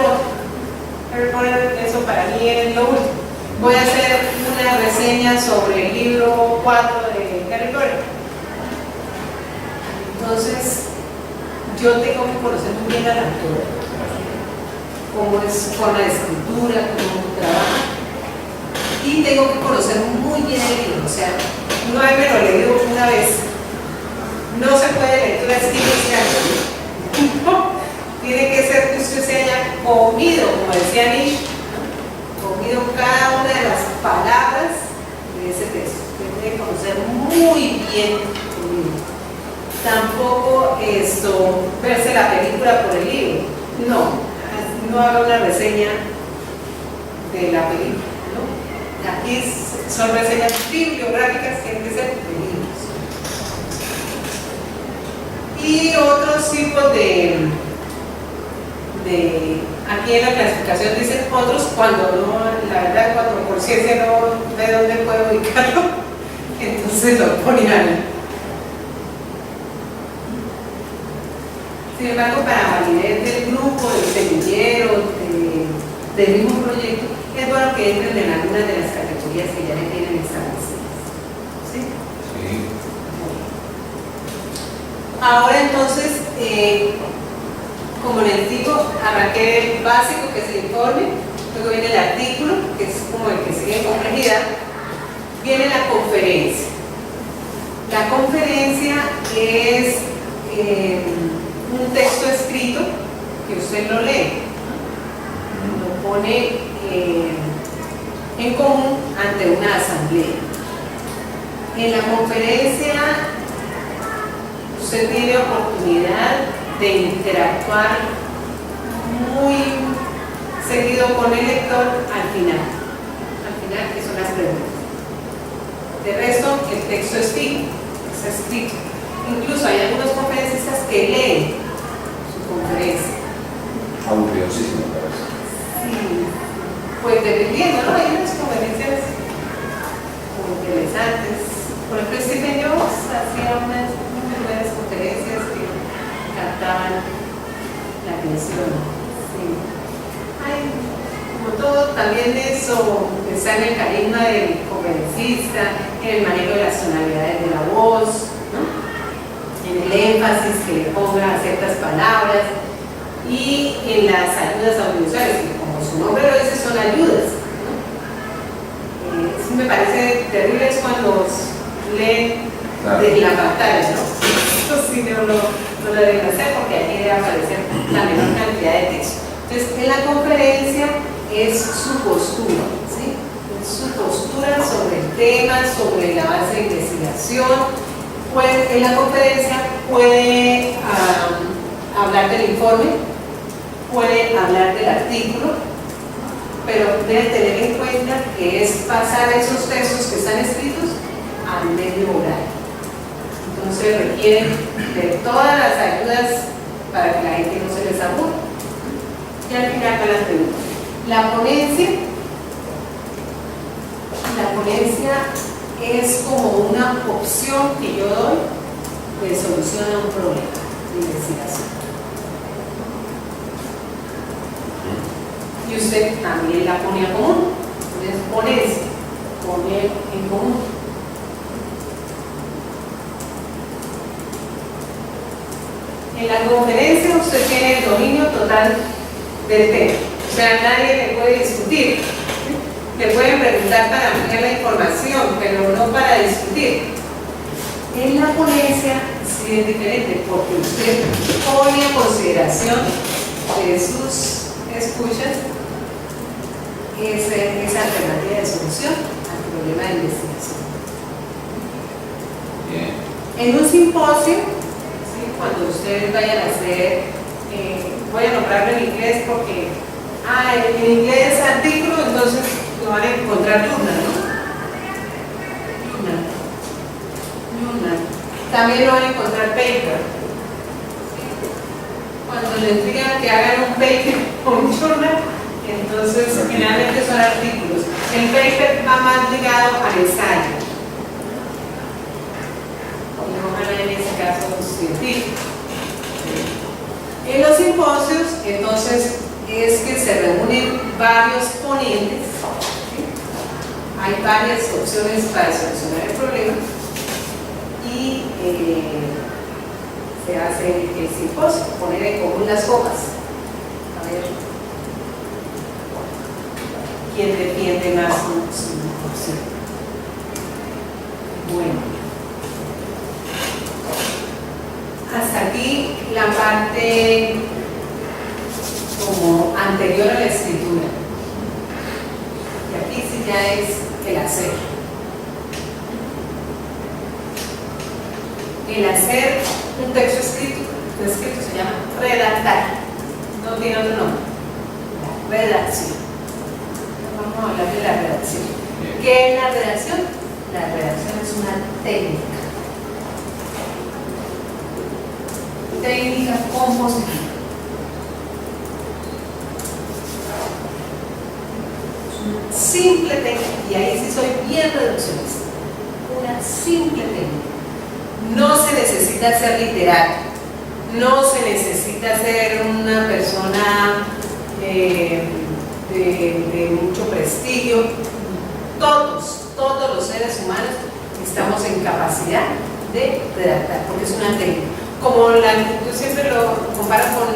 Potter, eso para mí es lo último. Voy a hacer una reseña sobre el libro 4 de Harry Potter. Entonces, yo tengo que conocer muy bien al autor, cómo es su forma de escritura, cómo trabaja, y tengo que conocer muy bien el libro. O sea, no haberme lo leído una vez. No se puede lectura estilo. No, tiene que ser que usted se haya comido, como decía Nietzsche, comido cada una de las palabras de ese texto. Tiene que conocer muy bien el libro. Tampoco verse la película por el libro. No haga una reseña de la película, ¿no? Aquí son reseñas bibliográficas, tienen que ser de libros. Y otros tipos aquí en la clasificación dicen otros, cuando no, la verdad, cuando por ciencia no de dónde puedo ubicarlo, entonces lo ponen ahí. Sin embargo, para validez del grupo, del semillero, del mismo proyecto, es bueno que entren en algunas de las categorías que ya le tienen establecidas. ¿Sí? Sí. Ahora entonces, como les digo, arranqué el básico, que es el informe, luego viene el artículo, que es como el que sigue en complejidad, viene la conferencia. La conferencia es un texto escrito que usted lo lee, lo pone en común ante una asamblea. En la conferencia usted tiene oportunidad de interactuar muy seguido con el lector al final, que son las preguntas. De resto, el texto es escrito. Incluso hay algunos conferencistas que leen su conferencia. Aburridosísimo, parece. Sí, pues dependiendo, ¿no? Hay unas conferencias muy interesantes. Por ejemplo, Stephen Jobs hacía unas muy buenas conferencias que captaban la atención. Sí. Hay, como todo, también eso está en el carisma del conferencista, en el manejo de las tonalidades de la voz, ¿no? En el énfasis que le ponga a ciertas palabras y en las ayudas audiovisuales, que como su nombre lo dice, son ayudas, ¿no? Eso me parece terrible, es cuando leen desde la pantalla, ¿no? Eso sí no lo deben hacer, porque aquí debe aparecer la menor cantidad de texto. Entonces, en la conferencia es su postura, ¿sí? Es su postura sobre el tema, sobre la base de investigación. Pues en la conferencia puede hablar del informe, puede hablar del artículo, pero debe tener en cuenta que es pasar esos textos que están escritos al medio oral. Entonces requieren de todas las ayudas para que la gente no se les aburra. Y al final van las preguntas. La ponencia es como una opción que yo doy de solución a un problema de investigación. Y usted también la pone a común. Entonces, ponencia, poner en común. En la conferencia usted tiene el dominio total del tema. O sea, nadie le puede discutir. Le pueden preguntar para ampliar la información, pero no para discutir. En la ponencia sí es diferente, porque usted pone a consideración de sus escuchas esa alternativa de solución al problema de investigación. En un simposio, ¿sí? Cuando ustedes vayan a hacer, voy a nombrarlo en inglés porque, en inglés artículo, entonces lo van a encontrar Journal, ¿no? Journal. También lo van a encontrar paper. Cuando les digan que hagan un paper o un journal, entonces generalmente son artículos. El paper va más ligado al ensayo. Y ojalá en ese caso científico. En los simposios, entonces, es que se reúnen varios ponentes, ¿sí? Hay varias opciones para solucionar el problema y se hace el simposio, poner en común las hojas. A ver quién defiende más su opción. Bueno, hasta aquí la parte como anterior a la escritura. Y aquí sí ya es el hacer. El hacer un texto escrito se llama redactar. No tiene otro nombre. La redacción. Vamos a hablar de la redacción. ¿Qué es la redacción? La redacción es una técnica. Técnica compositiva. Simple técnica, y ahí sí soy bien reduccionista. Una simple técnica. No se necesita ser literato, no se necesita ser una persona de mucho prestigio. Todos los seres humanos estamos en capacidad de redactar, porque es una técnica. Como yo siempre lo comparo con,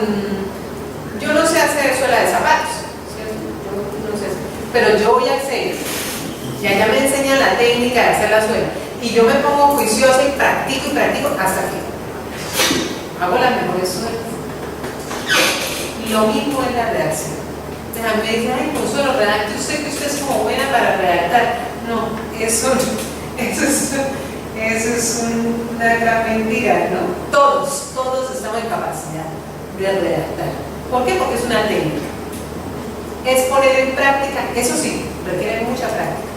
yo no sé hacer suela de zapatos, ¿cierto? Yo no sé, pero yo voy al centro y allá me enseñan la técnica de hacer la suela y yo me pongo juiciosa y practico hasta que hago las mejores suelas. Lo mismo es la redacción. Me dicen, ay, Consuelo, redacte usted, que usted es como buena para redactar. No, eso es una gran mentira, ¿no? Todos estamos en capacidad de redactar. ¿Por qué? Porque es una técnica. Es poner en práctica, eso sí, requiere mucha práctica.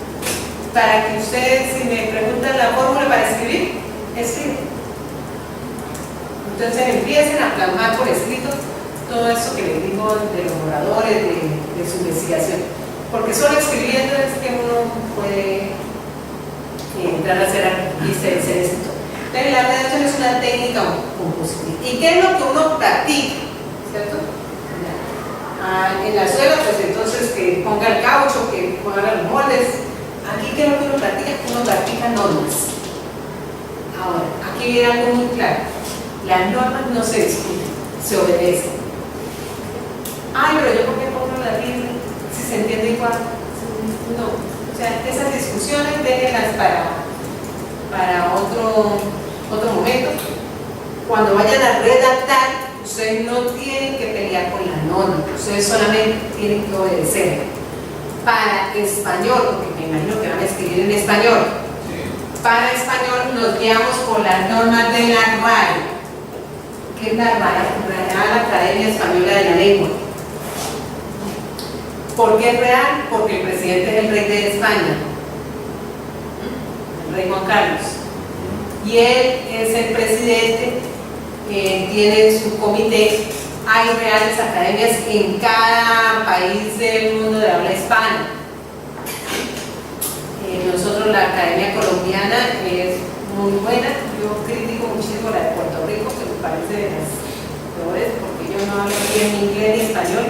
Para que ustedes, si me preguntan la fórmula para escribir, escriben. Entonces empiecen a plasmar por escrito todo eso que les digo de los oradores, de su investigación. Porque solo escribiendo es que uno puede entrar a ser artista y ser escritor. Pero la redacción es una técnica compositiva. ¿Y qué es lo que uno practica? ¿Cierto? En la suela, pues entonces que ponga el caucho, que ponga los moldes. Aquí, ¿qué es lo que uno practica? Uno practica normas. Ahora, aquí viene algo muy claro. Las normas no se discuten, se obedecen. Ay, pero yo, ¿por qué pongo la Biblia si se entiende igual? No. O sea, esas discusiones déjenlas para otro momento. Cuando vayan a redactar, ustedes no tienen que pelear con la norma, ustedes solamente tienen que obedecer. Para español, porque me imagino que van a escribir en español, sí. Para español nos guiamos por las normas de la RAE. ¿Qué es la RAE? Real Academia Española de la Lengua. ¿Por qué es real? Porque el presidente es el rey de España, el rey Juan Carlos, y él es el presidente, tiene su comité. Hay reales academias en cada país del mundo de habla hispana. Nosotros, la Academia Colombiana es muy buena. Yo critico muchísimo la de Puerto Rico, que me parece de las peores, porque yo no hablo bien inglés ni español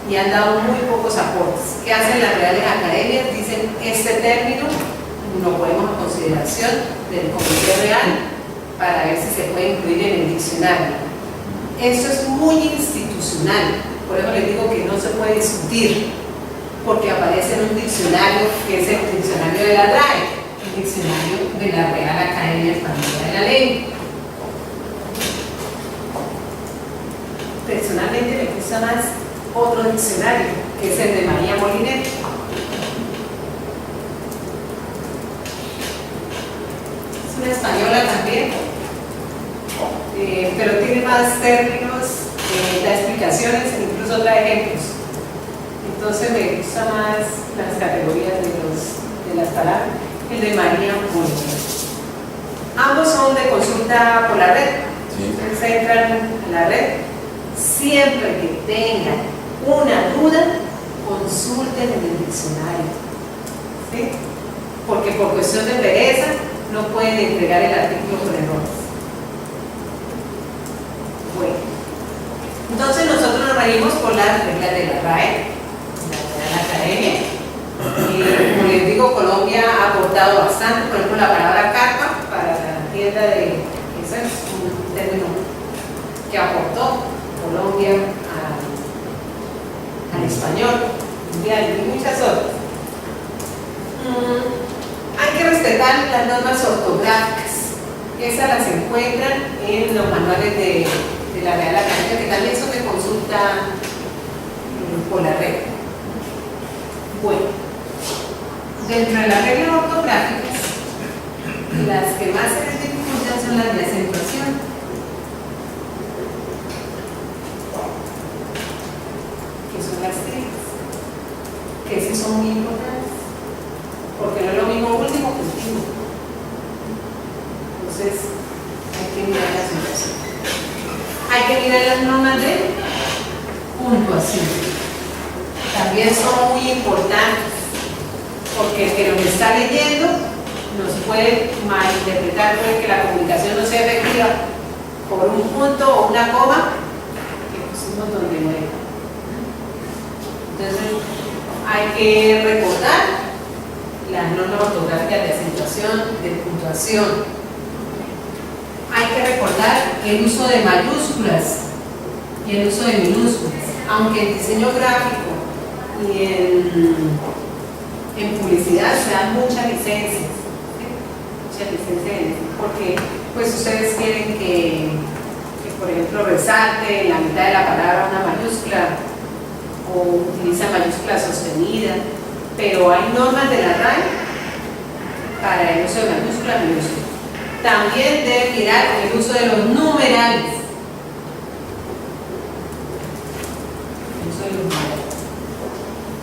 y han dado muy pocos aportes. ¿Qué hacen las reales academias? Dicen, este término lo ponemos a consideración del comité real para ver si se puede incluir en el diccionario. Eso es muy institucional, por eso les digo que no se puede discutir, porque aparece en un diccionario que es el diccionario de la RAE, el diccionario de la Real Academia Española de la Lengua. Personalmente me gusta más otro diccionario, que es el de María Molinet. Es una española tiene más términos, da explicaciones e incluso trae ejemplos. Entonces me gusta más las categorías de las palabras. El de María Montero. Ambos son de consulta por la red. Sí. Ustedes entran a la red. Siempre que tengan una duda, consulten en el diccionario. ¿Sí? Porque por cuestión de pereza no pueden entregar el artículo con errores. Bueno, entonces nosotros nos regimos por las reglas de la RAE, la Academia. Y como les digo, Colombia ha aportado bastante, por ejemplo, la palabra carpa para la tienda de. Ese es un término que aportó Colombia al español mundial y muchas otras. Hay que respetar las normas ortográficas. Esas las encuentran en los manuales de la Real Academia, que también son de consulta por la red. Bueno, dentro de las reglas ortográficas, las que más se les dificultan son las de acentuación, que son las tildes, que sí son muy importantes, porque no es lo mismo último que último. Entonces, hay que mirar la acentuación. Hay que mirar las normas de puntuación. También son muy importantes, porque el que nos está leyendo nos puede malinterpretar, puede que la comunicación no sea efectiva por un punto o una coma que pusimos donde no era. Entonces, hay que recordar las normas ortográficas de acentuación, de puntuación. Hay que recordar el uso de mayúsculas y el uso de minúsculas, aunque en diseño gráfico y en publicidad se dan muchas licencias, ¿sí? Muchas licencias, porque pues ustedes quieren que por ejemplo resalte en la mitad de la palabra una mayúscula o utilizan mayúscula sostenida, pero hay normas de la RAE para el uso de mayúsculas y minúsculas. También deben mirar el uso de los numerales. El uso de los numerales.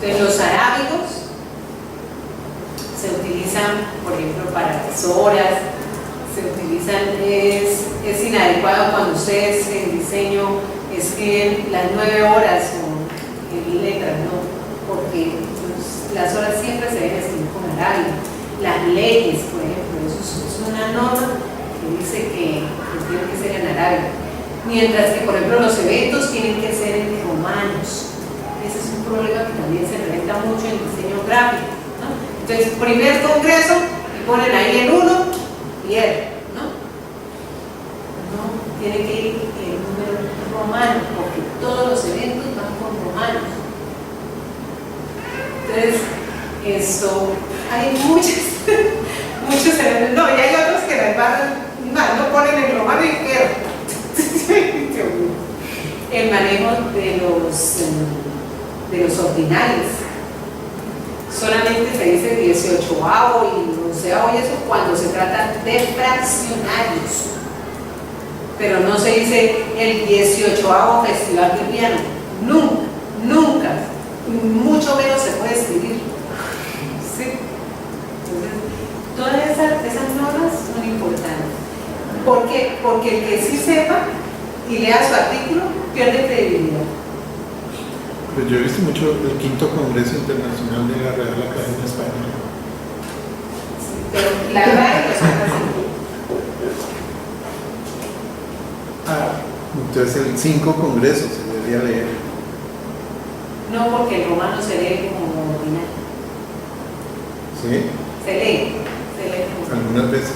Entonces, los arábigos se utilizan, por ejemplo, para las horas, se utilizan, es inadecuado cuando ustedes en diseño escriben las 9 horas o en letras, ¿no? Porque las horas siempre se deben escribir con arábigo. Las leyes, por ejemplo, eso es una norma que dice que tiene que ser en arábigo. Mientras que, por ejemplo, los eventos tienen que ser en romanos. Ese es un problema que también se presenta mucho en diseño gráfico, ¿no? Entonces, primer congreso, y ponen ahí el 1 y el, ¿no? No, tiene que ir el número romano, porque todos los eventos van con romanos. Entonces, esto, hay muchos eventos, no, y hay otros que la embarran mal, no ponen el romano y quedan. El manejo de los ordinales. Solamente se dice 18avo y 11avo y eso cuando se trata de fraccionarios. Pero no se dice el 18avo festival del piano. Nunca, nunca. Mucho menos se puede escribir. ¿Sí? Entonces, todas esas normas son importantes. ¿Por qué? Porque el que sí sepa y lea su artículo pierde credibilidad. Pues yo he visto mucho el 5º Congreso Internacional de la Real Academia Española. Sí, pero la RAE lo saca así. Entonces el 5 Congreso se debería leer. No, porque el romano se lee como ordinario. ¿Sí? Se lee como Algunas veces.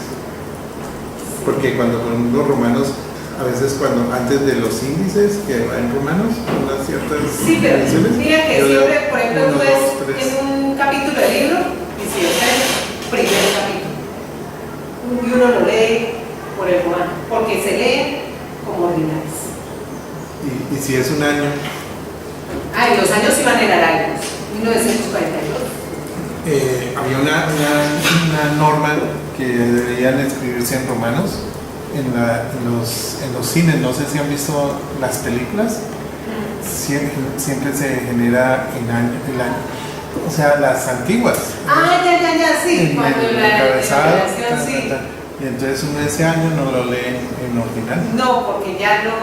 Porque cuando con los romanos, a veces cuando antes de los índices que van en romanos, unas ciertas sí, pero divisiones, mira que yo leo siempre, por ejemplo, tú 1, ves 2, 3. en un capítulo del libro y siempre el primer capítulo. Y uno lo lee por el romano, porque se lee como ordinarios. Y si es un año, Y los años iban en arábigos, 1942. había una norma que deberían escribirse en romanos, en los cines, no sé si han visto las películas, siempre se genera el año, o sea, las antiguas. Ah, ya, sí, En cuando el la encabezado, inauguración, sí. y entonces uno ese año no lo lee en original. No, porque ya no,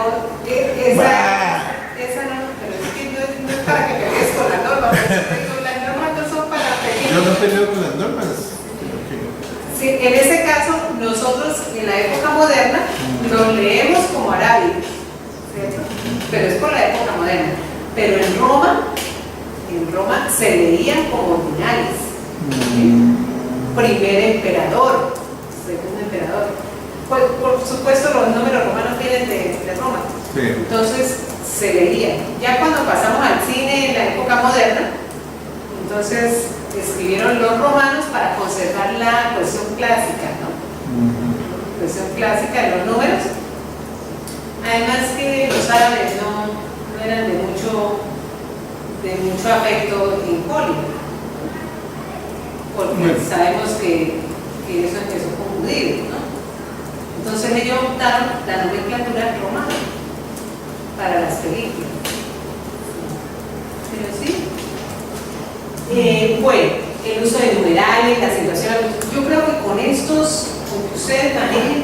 esa no, pero es que no es para que pelees con la norma, pero las normas no son para Yo pelear. no peleo con las normas. Sí, en ese caso, nosotros en la época moderna lo leemos como arábigo, ¿cierto? Pero es por la época moderna. Pero en Roma se leían como ordinales. ¿Sí? Primer emperador, segundo emperador. Pues, por supuesto, los números romanos vienen de Roma. Sí. Entonces se leían. Ya cuando pasamos al cine en la época moderna, entonces escribieron los romanos para conservar la cuestión clásica, ¿no? Cuestión clásica de los números. Además que los árabes no eran de mucho afecto en Hollywood, porque sabemos que eso empezó con judíos, ¿no? Entonces ellos optaron la nomenclatura romana para las películas. Pero sí. Bueno, el uso de numerales, la situación. Yo creo que con que ustedes manejen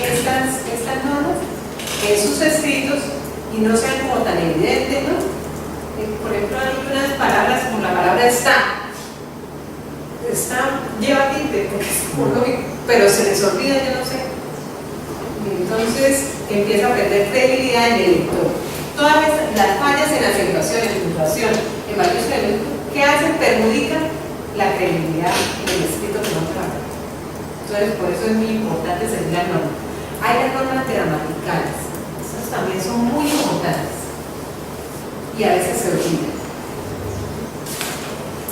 estas normas en sus escritos y no sean como tan evidentes, ¿no? Por ejemplo, hay unas palabras como la palabra está lleva tinte, porque es psicológico, pero se les olvida, yo no sé. Y entonces empieza a perder credibilidad en el lector. Todas las fallas en acentuación, en puntuación, en varios elementos, ¿qué hacen? Perjudican la credibilidad en el escrito que no trata. Entonces, por eso es muy importante seguir las normas. Hay las normas gramaticales, esas también son muy importantes y a veces se olvidan.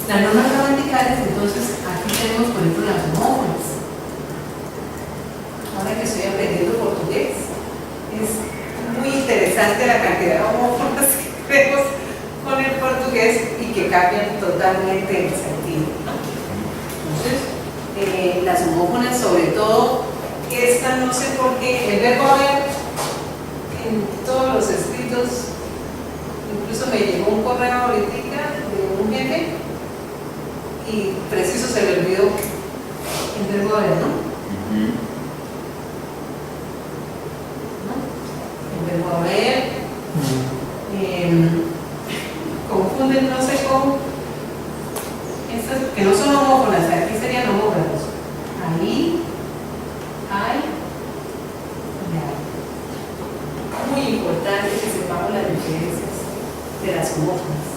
Las normas gramaticales, entonces, aquí tenemos, por ejemplo, las homófonas. Ahora que estoy aprendiendo portugués, es muy interesante la cantidad de homófonas que tenemos con el portugués y que cambian totalmente el sentido, ¿no? Entonces, las homófonas, sobre todo, esta no sé por qué, el verbo haber en todos los escritos, incluso me llegó un correo ahorita de un jefe y preciso se le olvidó el verbo haber, ¿no? El verbo haber, confunden, no sé cómo, estas que no son homófonas, aquí serían homógrafos. Ahí, hay y hay. Muy importante que sepamos las diferencias de las homófonas.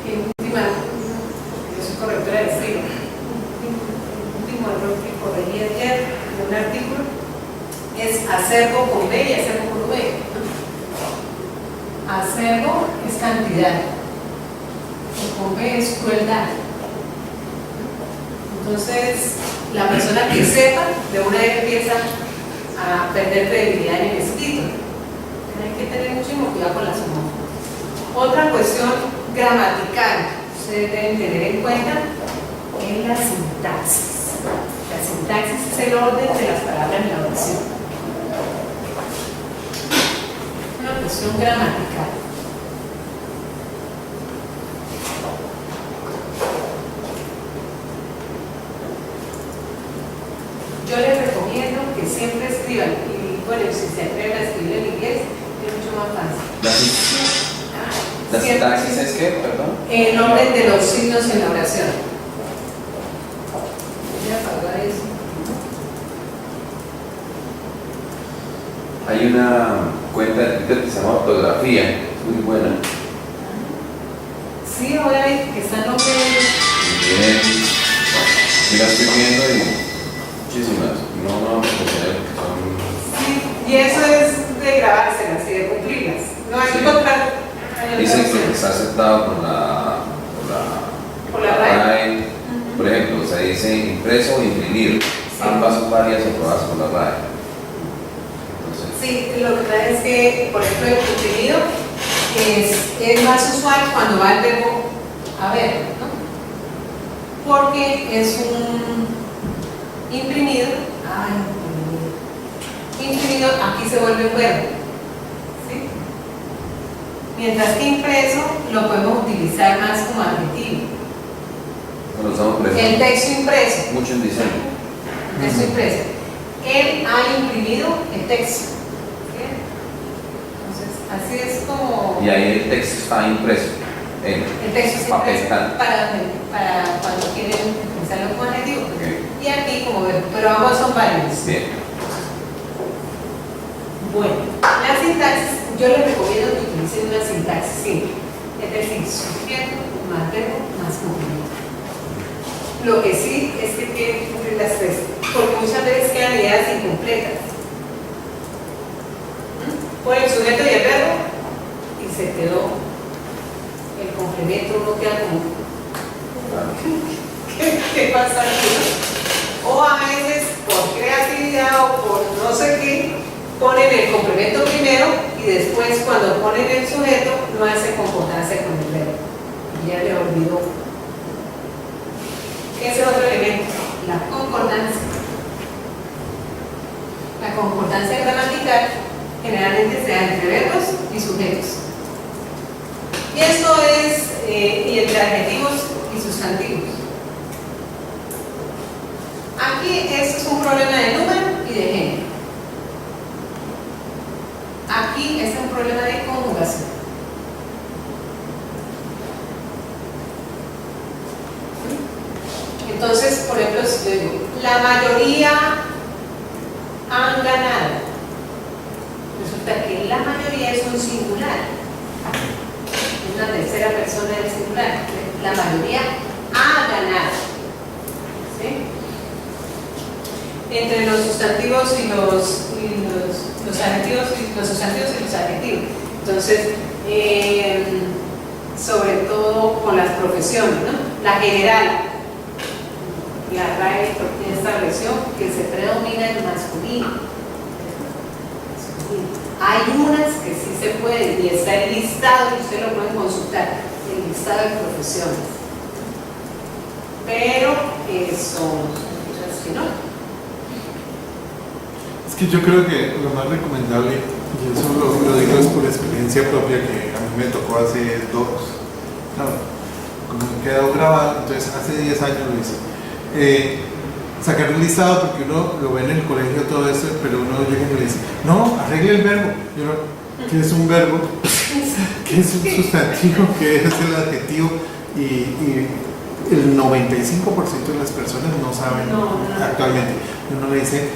Última, yo soy correctora de estilo. Último error que corregí ayer en un artículo es acervo con B y acervo con V. Acervo es cantidad y con B es crueldad. Entonces, la persona que sepa de una vez empieza a perder credibilidad en el escrito. Hay que tener mucho cuidado con las homófonas. Otra cuestión gramatical ustedes deben tener en cuenta es la sintaxis. La sintaxis es el orden de las palabras en la oración. Una cuestión gramatical. Yo les recomiendo que siempre escriban, y bueno, si se atreven a escribir en inglés, es mucho más fácil. ¿La sintaxis es qué? Perdón. El orden de los signos en la oración. Voy a apagar eso. Hay una cuenta de Twitter que se llama Ortografía, es muy buena. Sí, obviamente que están los medios. Bien, yo la estoy viendo y muchísimas. No, son. Sí, y eso es de grabárselas y de cumplirlas. No hay que encontrar. Dice que está aceptado por la RAE. Por ejemplo, se dice impreso o imprimido. Sí. Ambas son varias aprobadas por la RAE. Entonces, Sí, lo que pasa es que, por ejemplo, el contenido es más usual cuando va el verbo haber, ¿no? Porque es Imprimido, imprimido, aquí se vuelve un verbo, ¿sí? Mientras que impreso lo podemos utilizar más como adjetivo. Lo usamos preso. El texto impreso. Mucho en diseño. El texto impreso. Él ha imprimido el texto. ¿Sí? Entonces, así es como. Y ahí el texto está impreso. En El texto es papel impreso tal. para cuando quieren utilizarlo como adjetivo. Ok. Y aquí como verbo, pero ambos son válidos. Bien. Bueno, la sintaxis, yo les recomiendo que utilicen una sintaxis simple. Es decir, sujeto más verbo más complemento. Lo que sí es que tienen que cumplir las tres, porque muchas veces quedan ideas incompletas. Por el sujeto y el verbo, y se quedó el complemento, uno queda como, ¿qué pasa aquí? O a veces, por creatividad o por no sé qué, ponen el complemento primero y después, cuando ponen el sujeto, no hace comportarse con el verbo. Y ya le olvidó. Ese es otro elemento, la concordancia. La concordancia gramatical generalmente se da entre verbos y sujetos. Y esto es y entre adjetivos y sustantivos. Aquí esto es un problema de número y de género. Aquí este es un problema de conjugación. Entonces, por ejemplo, si yo digo, la mayoría han ganado, resulta que la mayoría es un singular, una tercera persona del singular. La mayoría ha ganado, ¿sí? Entre los sustantivos y los adjetivos, los sustantivos y los adjetivos. Entonces, sobre todo con las profesiones, ¿no? La general. La RAE estableció que se predomina el masculino. Hay unas que sí se pueden, y está el listado, y ustedes lo pueden consultar, el listado de profesiones. Pero son muchas que no. Es que yo creo que lo más recomendable, y eso lo digo es por experiencia propia, que a mí me tocó hace como me quedó grabado, entonces hace 10 años lo hice. Sacar un listado, porque uno lo ve en el colegio todo eso, pero uno llega y le dice, no, arregle el verbo. ¿Qué es un verbo? ¿Qué es un sustantivo? ¿Qué es el adjetivo? Y el 95% de las personas no saben actualmente. Uno le dice,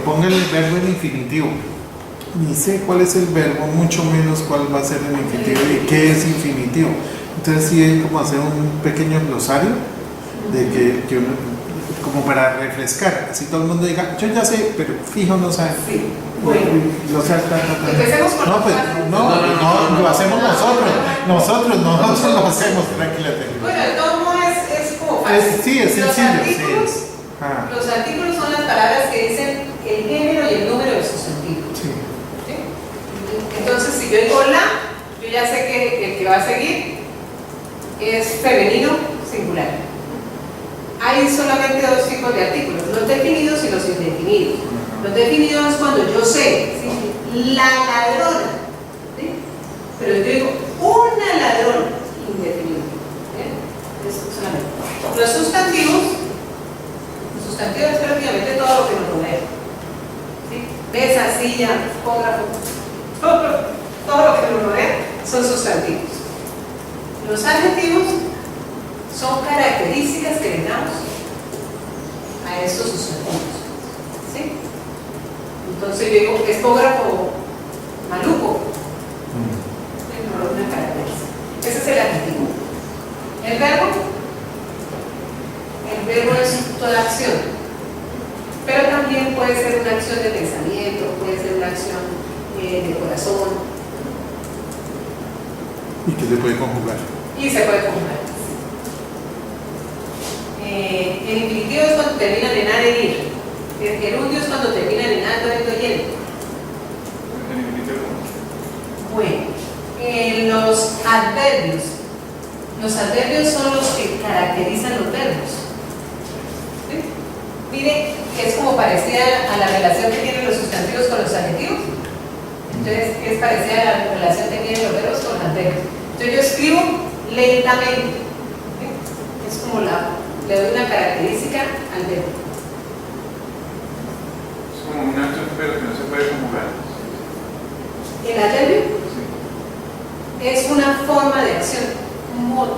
póngale el verbo en infinitivo. Ni sé cuál es el verbo, mucho menos cuál va a ser el infinitivo y qué es infinitivo. Entonces sí hay como hacer un pequeño glosario de que uno, como para refrescar, así todo el mundo diga, yo ya sé, pero fijo no sabe. Sí. Bueno, empecemos con no, pues, no, lo hacemos nosotros lo hacemos, tranquilate. Bueno, de todos modos es como fácil. Sí, es sencillo. Los artículos son las palabras que dicen el género y el número del sustantivo. Sí. ¿Sí? Entonces, si yo digo la, yo ya sé que el que va a seguir es femenino singular. Hay solamente dos tipos de artículos, los definidos y los indefinidos. Los definidos es cuando yo sé, ¿sí? La ladrona, ¿sí? Pero yo digo una ladrona, indefinido. ¿Sí? Eso solamente. Los sustantivos es prácticamente todo lo que nos rodea. ¿Sí? Mesa, silla, tipógrafo, todo lo que nos rodea son sustantivos. Los adjetivos son características que le damos a estos sustantivos. ¿Sí? Entonces yo digo, tipógrafo maluco. No es una característica. Ese es el adjetivo. El verbo es toda acción. Pero también puede ser una acción de pensamiento, puede ser una acción de corazón. Y que se puede conjugar. Y se puede conjugar. El infinitivo es cuando terminan en a, en ir. El gerundio es cuando terminan en ando, endo y en. Bueno, los adverbios son los que caracterizan los verbos. ¿Sí? Mire, que es como parecida a la relación que tienen los sustantivos con los adjetivos. Entonces, es parecida a la relación que tienen los verbos con los adjetivos. Entonces, yo escribo lentamente. ¿Sí? Es como le doy una característica al verbo. Es como un acto pero que no se puede conjugar. El adverbio Sí. es una forma de acción, un modo.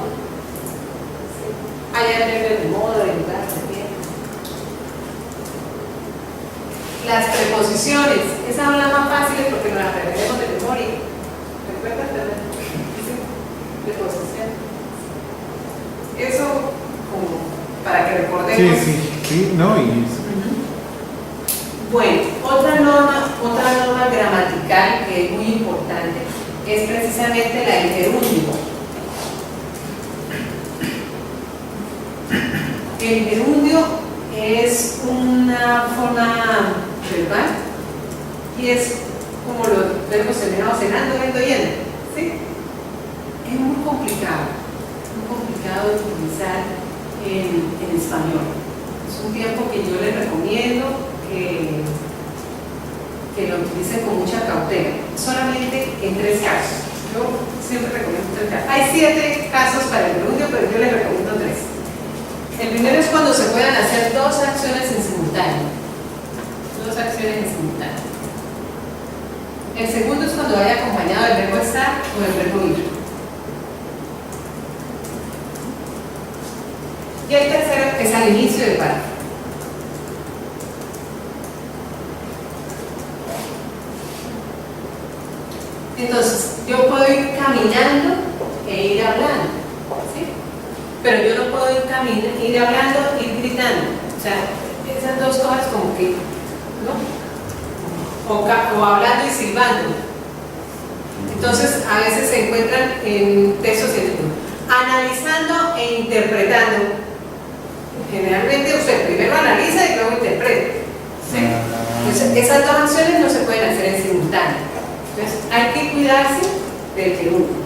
¿Sí? Hay adverbios de modo, de lugar, de tiempo. Las preposiciones, esas son las más fáciles porque nos las aprendemos de memoria. ¿Recuerdas? Sí, preposición. Eso como para que recordemos. Sí, no, y Bueno, otra norma gramatical que es muy importante es precisamente la del gerundio. El gerundio es una forma verbal y es como los verbos terminados cenando, yendo, yendo. ¿Sí? Es muy complicado de utilizar en español. Es un tiempo que yo les recomiendo que lo utilicen con mucha cautela, solamente en 3 casos. Yo siempre recomiendo 3 casos. Hay 7 casos para el gerundio, pero yo les recomiendo 3. El primero es cuando se puedan hacer 2 acciones en simultáneo. 2 acciones en simultáneo. El segundo es cuando vaya acompañado del verbo estar o del verbo ir. Y el tercero es al inicio del párrafo. Entonces, yo puedo ir caminando e ir hablando, ¿sí? Pero yo no puedo ir hablando e ir gritando. O sea, esas 2 cosas como que, ¿no? O hablando y silbando. Entonces, a veces se encuentran en textos científicos, analizando e interpretando. Generalmente usted primero analiza y luego interpreta. ¿Sí? Entonces, esas 2 acciones no se pueden hacer en simultáneo. Entonces, hay que cuidarse del gerundio.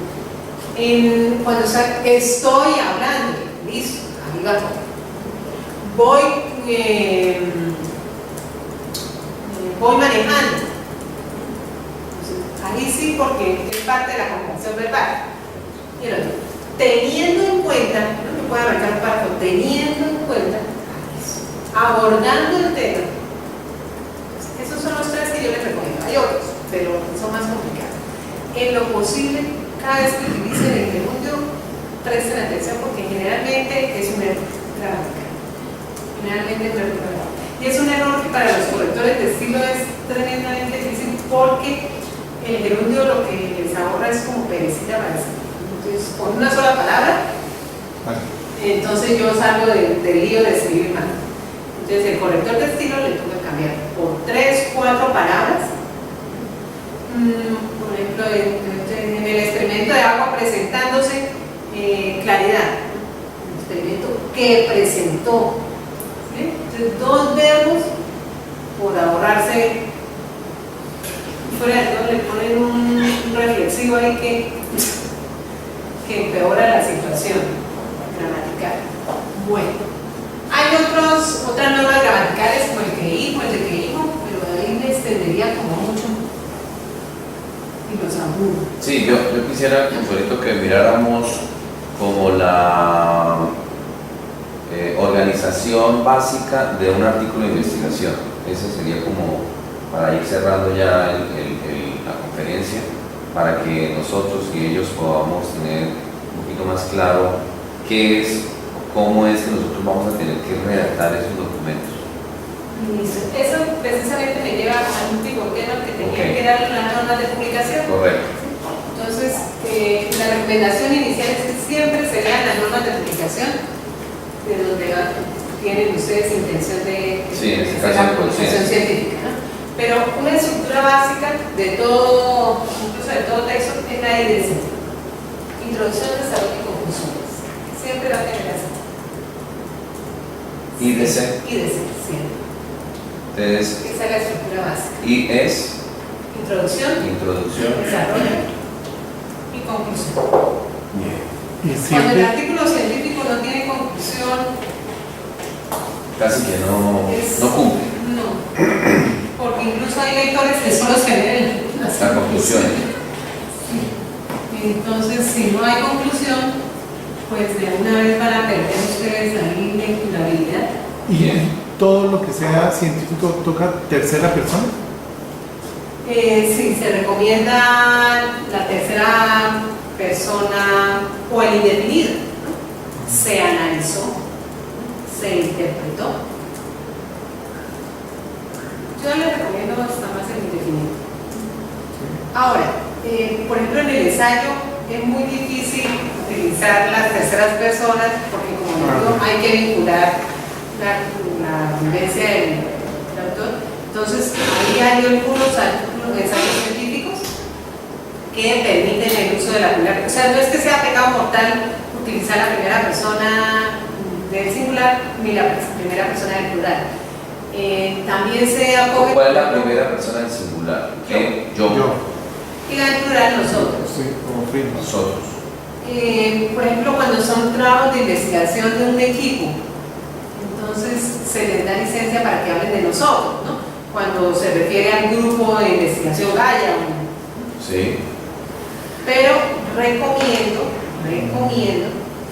Cuando estoy hablando, listo, ahí va todo. Voy manejando. Entonces, ahí sí, porque es parte de la conjugación verbal. Y el otro, teniendo en cuenta, no me puedo arrancar un párrafo, teniendo en cuenta, abordando el tema. Esos son los 3 que yo les recomiendo. Hay otros, pero son más complicados. En lo posible, cada vez que utilicen el gerundio, presten atención porque generalmente es un error gramatical. Generalmente es un error gramatical. Y es un error que para los correctores de estilo es tremendamente difícil porque el gerundio lo que les ahorra es como perecita para decir. Entonces, con una sola palabra, entonces yo salgo del lío de escribir mal. Entonces, el corrector de estilo le toca cambiar por 3, 4 palabras. Por ejemplo, en el experimento de agua presentándose claridad, el experimento que presentó, ¿sí? Entonces, 2 verbos por ahorrarse, fuera de todo le ponen un reflexivo ahí que empeora la situación gramatical. Bueno, hay otras normas gramaticales como el que hijo, el de que hijo, pero ahí me extendería como mucho. Y los aburro. Sí, yo quisiera, Consuelito, que miráramos como la organización básica de un artículo de investigación. Ese sería como para ir cerrando ya la conferencia, para que nosotros y ellos podamos tener un poquito más claro qué es, cómo es que nosotros vamos a tener que redactar esos documentos. Eso precisamente me lleva al último tema que tenía Okay. que dar las normas de publicación. Correcto. Entonces, la recomendación inicial es que siempre se lean las normas de publicación de donde tienen ustedes intención de Sí, en este hacer caso, la publicación sí. científica, ¿no? Pero una estructura básica de todo, incluso de todo texto, es la IDC. Introducción, desarrollo y conclusiones. Siempre va a tener así. IDC. IDC, siempre. Entonces, Esa es la estructura básica. I es Introducción, introducción. desarrollo y conclusión. Y Cuando el siempre, artículo científico no tiene conclusión, casi que no cumple No, porque incluso hay lectores que solo se leen la conclusión. Entonces, si no hay conclusión, pues de una vez van a perder ustedes ahí lecturabilidad. ¿Y todo lo que sea científico toca tercera persona? Sí, se recomienda la tercera persona o el indefinido, ¿no? Se analizó, se interpretó. Yo les recomiendo hasta más el indefinido. Ahora, por ejemplo, en el ensayo es muy difícil utilizar las terceras personas porque, como digo, hay que vincular la vivencia del autor. Entonces, ahí hay algunos ensayos científicos que permiten el uso de la primera. O sea, no es que sea pecado mortal utilizar la primera persona del singular ni la primera persona del plural. También se acoge. ¿Cuál es la primera persona del singular? Yo. Y la del plural, nosotros. Sí, como primo. Nosotros. Por ejemplo, cuando son trabajos de investigación de un equipo, entonces se les da licencia para que hablen de nosotros, ¿no? Cuando se refiere al grupo de investigación Gaia. Sí. Pero recomiendo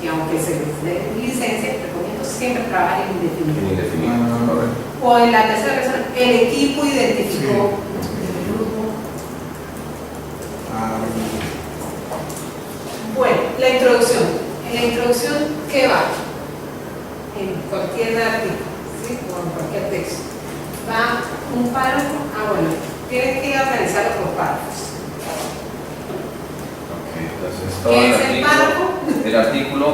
que aunque se les dé licencia, recomiendo siempre trabajar en indefinido. Indefinido. Correcto. O en la tercera persona, el equipo identificó el grupo. Bueno, la introducción. En la introducción, ¿qué va? En cualquier artículo, ¿sí? O en cualquier texto. Va un párrafo. Bueno, tienen que organizarlo por párrafos. Entonces, todo ¿Qué es el párrafo? El artículo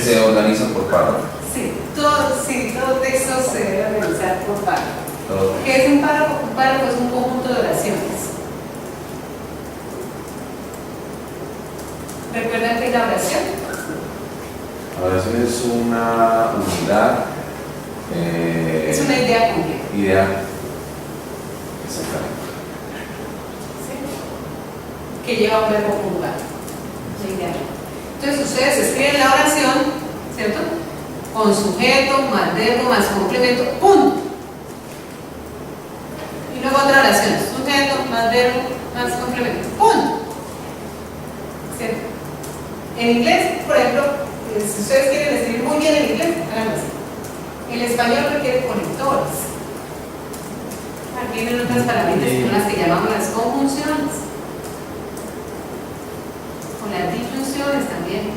se organiza por párrafo. Sí, todo texto se debe organizar por párrafo. Todo. ¿Qué es un párrafo? Un párrafo es un conjunto de oraciones. ¿Recuerdan qué es la oración? La oración es una unidad. Es una idea completa. Idea. Exactamente. ¿Sí? Que lleva un verbo conjugado. La idea. Entonces ustedes escriben la oración, ¿cierto? Con sujeto, más verbo, más complemento, punto. Y luego otra oración, sujeto, más verbo, más complemento, punto. ¿Cierto? En inglés, por ejemplo, si ustedes quieren escribir muy bien en inglés, háganlo así. El español requiere conectores. Aquí vienen otras palabritas que son las que llamamos las conjunciones. O las disyunciones también.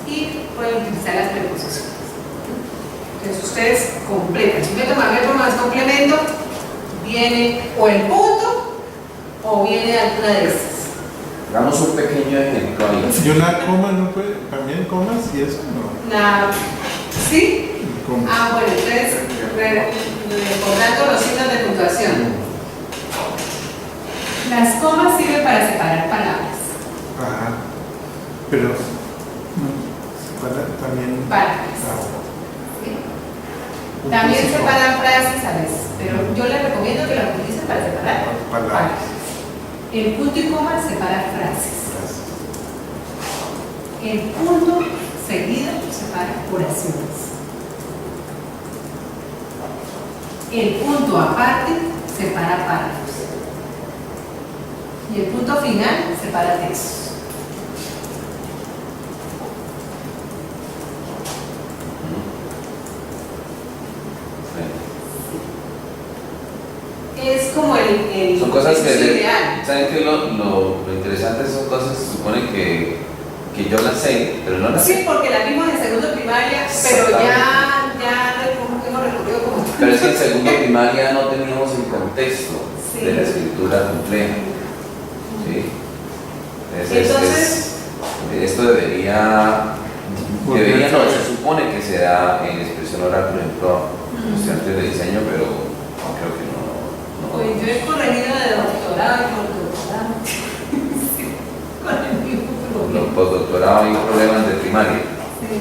Y pueden utilizar las preposiciones. Entonces ustedes completan. Sujeto más verbo más complemento, viene o el punto o viene alguna de estas. Hagamos un pequeño ejemplo ahí. ¿Y una coma no puede? ¿También comas y eso? No. ¿Sí? Comas. Bueno, entonces, recordando los signos de puntuación. Las comas sirven para separar palabras. Ajá. Pero también. Palabras. También separan frases a veces, pero yo les recomiendo que las utilicen para separar palabras. El punto y coma separa frases. El punto seguido separa oraciones. El punto aparte separa párrafos. Y el punto final separa textos. Es como el son cosas que ideal. ¿Saben qué? Lo interesante son cosas que se supone que yo las sé, pero no las sé. Sí, porque las vimos en segundo primaria, pero ya hemos recorrido como. Pero es que en segundo primaria no teníamos el contexto Sí. de la escritura compleja. ¿Sí? Entonces, esto debería no, se supone que se da en expresión oral, por ejemplo, a estudiantes de diseño, pero creo que no. Pues yo he corregido de doctorado y postdoctorado. Sí, con el mismo problema. Los postdoctorados hay problemas de primaria. Sí.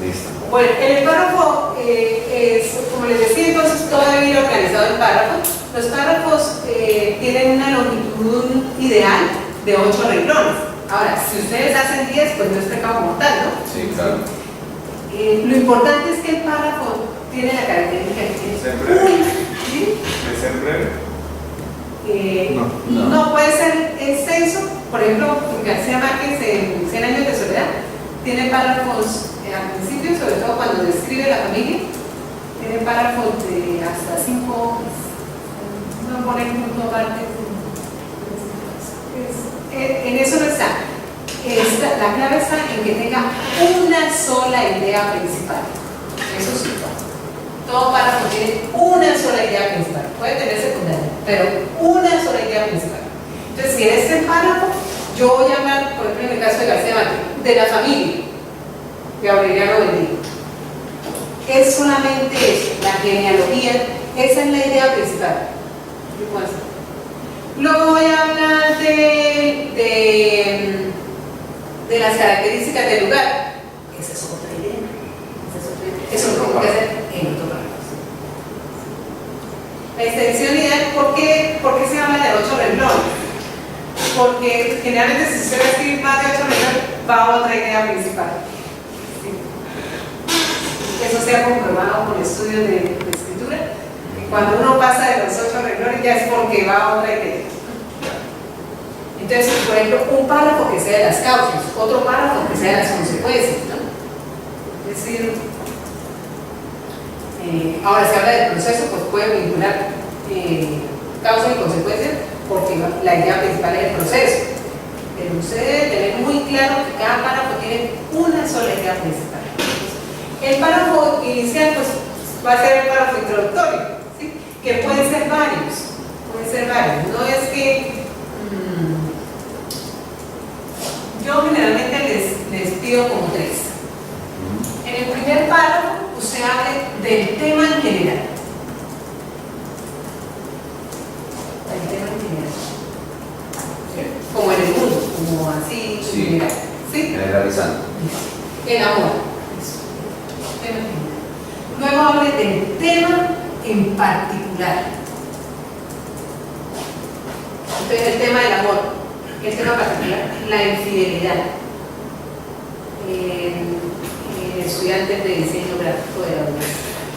Listo. Bueno, en el párrafo, como les decía, entonces todo debe ir organizado en párrafos. Los párrafos tienen una longitud ideal de 8 renglones. Ahora, si ustedes hacen 10, pues no es pecado mortal, ¿no? Sí, claro. Lo importante es que el párrafo tiene la característica que tiene ¿Ser breve? ¿sí? ¿De ser breve? No puede ser extenso. Por ejemplo, García Márquez en 100 años de soledad tiene párrafos al principio, sobre todo cuando describe la familia, tiene párrafos de hasta 5 hojas. No pone punto aparte. En eso no está. La clave está en que tenga una sola idea principal. Eso sí. Todo párrafo tiene una sola idea principal. Puede tener secundaria, pero una sola idea principal. Entonces, si en este párrafo yo voy a hablar, por ejemplo, en el caso de García Márquez, de la familia de Aureliano Buendía, es solamente eso, la genealogía, esa es la idea principal. Luego voy a hablar de las características del lugar. Esa es otra idea. Eso lo tengo que hacer en otro párrafo. La extensión ideal, ¿por qué se habla de 8 renglones? Porque generalmente si usted va a escribir más de 8 renglones, va a otra idea principal. ¿Sí? Eso se ha comprobado con estudios de escritura. Que cuando uno pasa de los 8 renglones ya es porque va a otra idea. Entonces, por ejemplo, un párrafo que sea de las causas, otro párrafo que sea de las consecuencias, ¿no? Es decir, ahora se habla del proceso, pues puede vincular causa y consecuencia, porque la idea principal es el proceso. Pero usted debe tener muy claro que cada párrafo tiene una sola idea principal. El párrafo inicial, pues, va a ser el párrafo introductorio, ¿sí? Que pueden ser varios. No es que yo generalmente les pido como 3. En el primer párrafo, usted hable del tema en general. Del tema en general. Como en el mundo, como así, Sí. en general. ¿Sí? Generalizando. El amor. Eso. Tema en general. Luego hable del tema en particular. Entonces, el tema del amor. El tema particular, la infidelidad. Estudiantes de diseño gráfico de la universidad.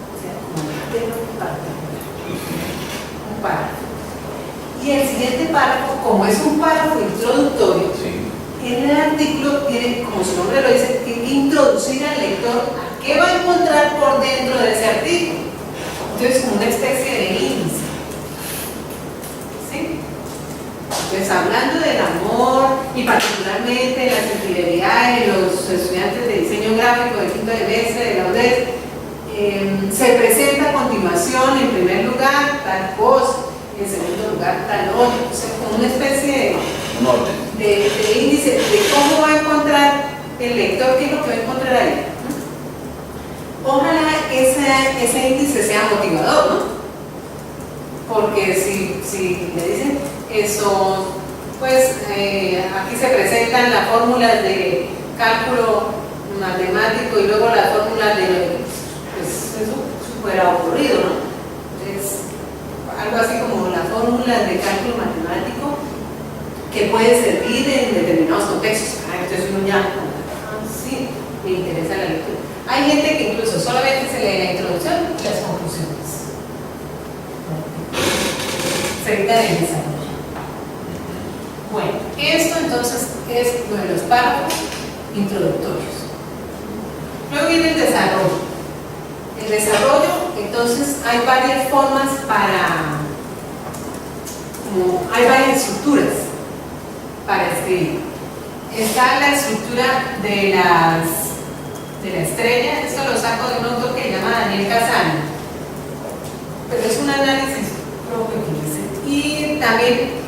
O sea, como el tema particular. Un párrafo. Y el siguiente párrafo, como es un párrafo introductorio, Sí. en el artículo tiene, como su nombre lo dice, que introducir al lector a qué va a encontrar por dentro de ese artículo. Entonces, como una especie de índice. ¿Sí? Pues hablando del amor y particularmente de las infidelidades de los estudiantes de diseño gráfico de quinto semestre de la UNED, se presenta a continuación en primer lugar tal cosa, en segundo lugar tal otro, o sea, como una especie Un orden. de índice de cómo va a encontrar el lector, qué es lo que va a encontrar ahí. Ojalá ese índice sea motivador, ¿no? Porque si le dicen eso, pues aquí se presentan las fórmulas de cálculo matemático y luego las fórmulas de, pues eso súper aburrido, ¿no? Entonces, algo así como las fórmulas de cálculo matemático que puede servir en determinados contextos. Entonces uno ya, sí, me interesa la lectura. Hay gente que incluso solamente se lee la introducción y las conclusiones. Cerca del desarrollo. Bueno, esto entonces es lo de los párrafos introductorios. Luego viene el desarrollo. El desarrollo, entonces, hay varias formas hay varias estructuras para escribir. Está la estructura de la estrella, esto lo saco de un autor que se llama Daniel Casano, pero es un análisis propio que hice. Y también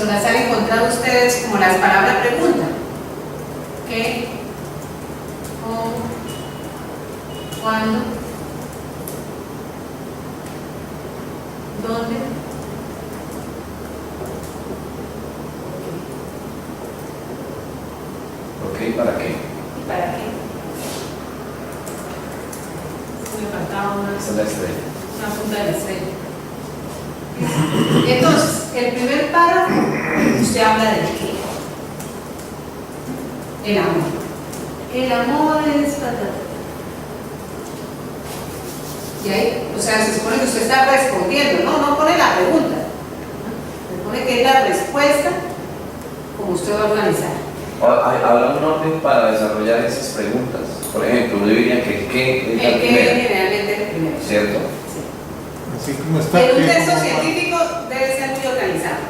las han encontrado ustedes como las palabras pregunta. ¿Qué? ¿Cómo? ¿Cuándo? ¿Dónde? Ok, ¿para qué? ¿Y para qué? Me faltaba Esa es la estrella. una punta de la estrella. Entonces, el primer párrafo, usted habla de qué. El amor. El amor es patata. Y ahí, o sea, se supone que usted está respondiendo, no pone la pregunta, ¿no? Se pone que es la respuesta como usted va a organizar. Habrá un orden para desarrollar esas preguntas. Por ejemplo, uno diría que ¿qué es la El que primera? generalmente es el primero. ¿Cierto? Sí. Así como está. En un ¿qué? texto ¿Cómo va? científico debe ser muy organizado.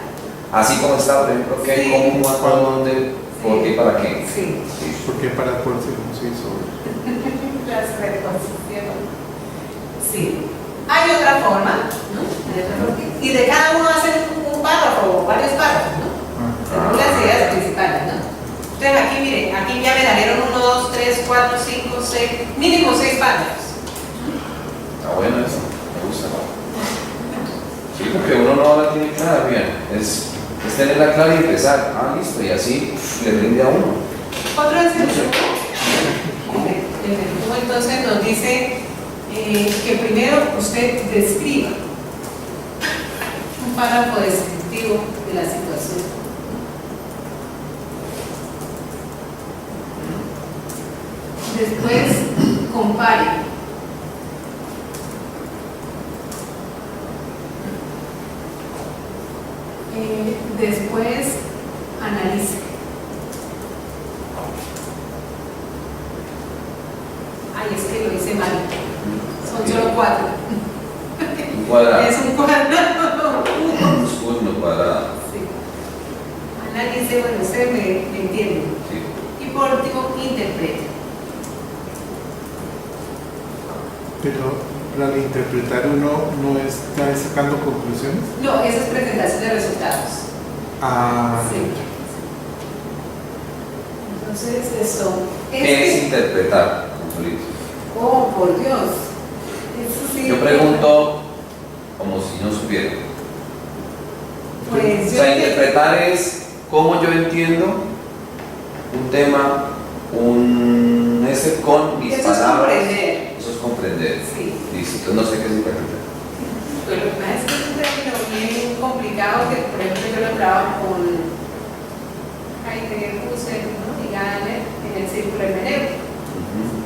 Así como está, por ejemplo, ¿qué, Sí. cómo, cuándo, dónde, por qué, para qué? Sí. Sí. ¿Por qué para por si no se hizo? Las reconstrucciones. Sí. Hay otra forma, ¿no? Hay otra forma. Y de cada uno hace un párrafo o varios párrafos, ¿no? Según las ideas principales, ¿no? Entonces aquí, miren, aquí ya me salieron 1, 2, 3, 4, 5, 6, mínimo 6 párrafos. Está bueno eso, me gusta. Sí, porque uno no la tiene clara, bien. Es tenerla clara y empezar. Ah, listo, y así le rinde a uno. Otro es el resumen. El resumen entonces nos dice que primero usted describa un párrafo descriptivo de la situación. Después compare. Después analice. Ay, es que lo hice mal. Son solo 4. Un cuadrado. Es un cuadrado. Uno cuadrado. Sí. Analice, bueno, usted me entiende. Sí. Y por último, interprete. Pero al interpretar uno no está sacando conclusiones. No, eso es presentación de resultados. Ah, Sí. Entonces, eso. ¿Qué es interpretar, Consuelito? Oh, por Dios. Eso sí. Yo pregunto como si no supiera. Pues O sea, interpretar es cómo yo entiendo un tema, con mis Eso es palabras. comprender. Eso es comprender. Sí. Listo, no sé qué es interpretar. Pues lo que pasa es que es un término bien complicado que, por ejemplo, yo lo trabajo con Heidegger, Husserl, ¿no? Y Gadamer en el círculo hermenéutico.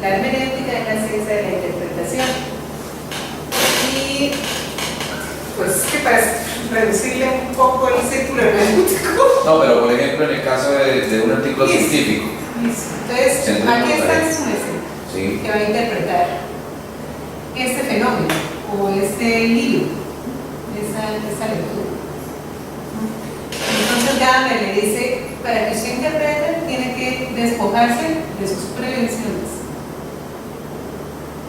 La hermenéutica es la ciencia de la interpretación. Y pues, ¿qué pasa? Reducirle un poco el círculo hermenéutico. No, pero por ejemplo, en el caso de un artículo Listo. científico. Listo. Entonces, Centrémonos aquí está ahí. su escena Sí. que va a interpretar este fenómeno o este libro, esa lectura. Entonces Gadamer le dice, para que usted interprete, tiene que despojarse de sus prevenciones,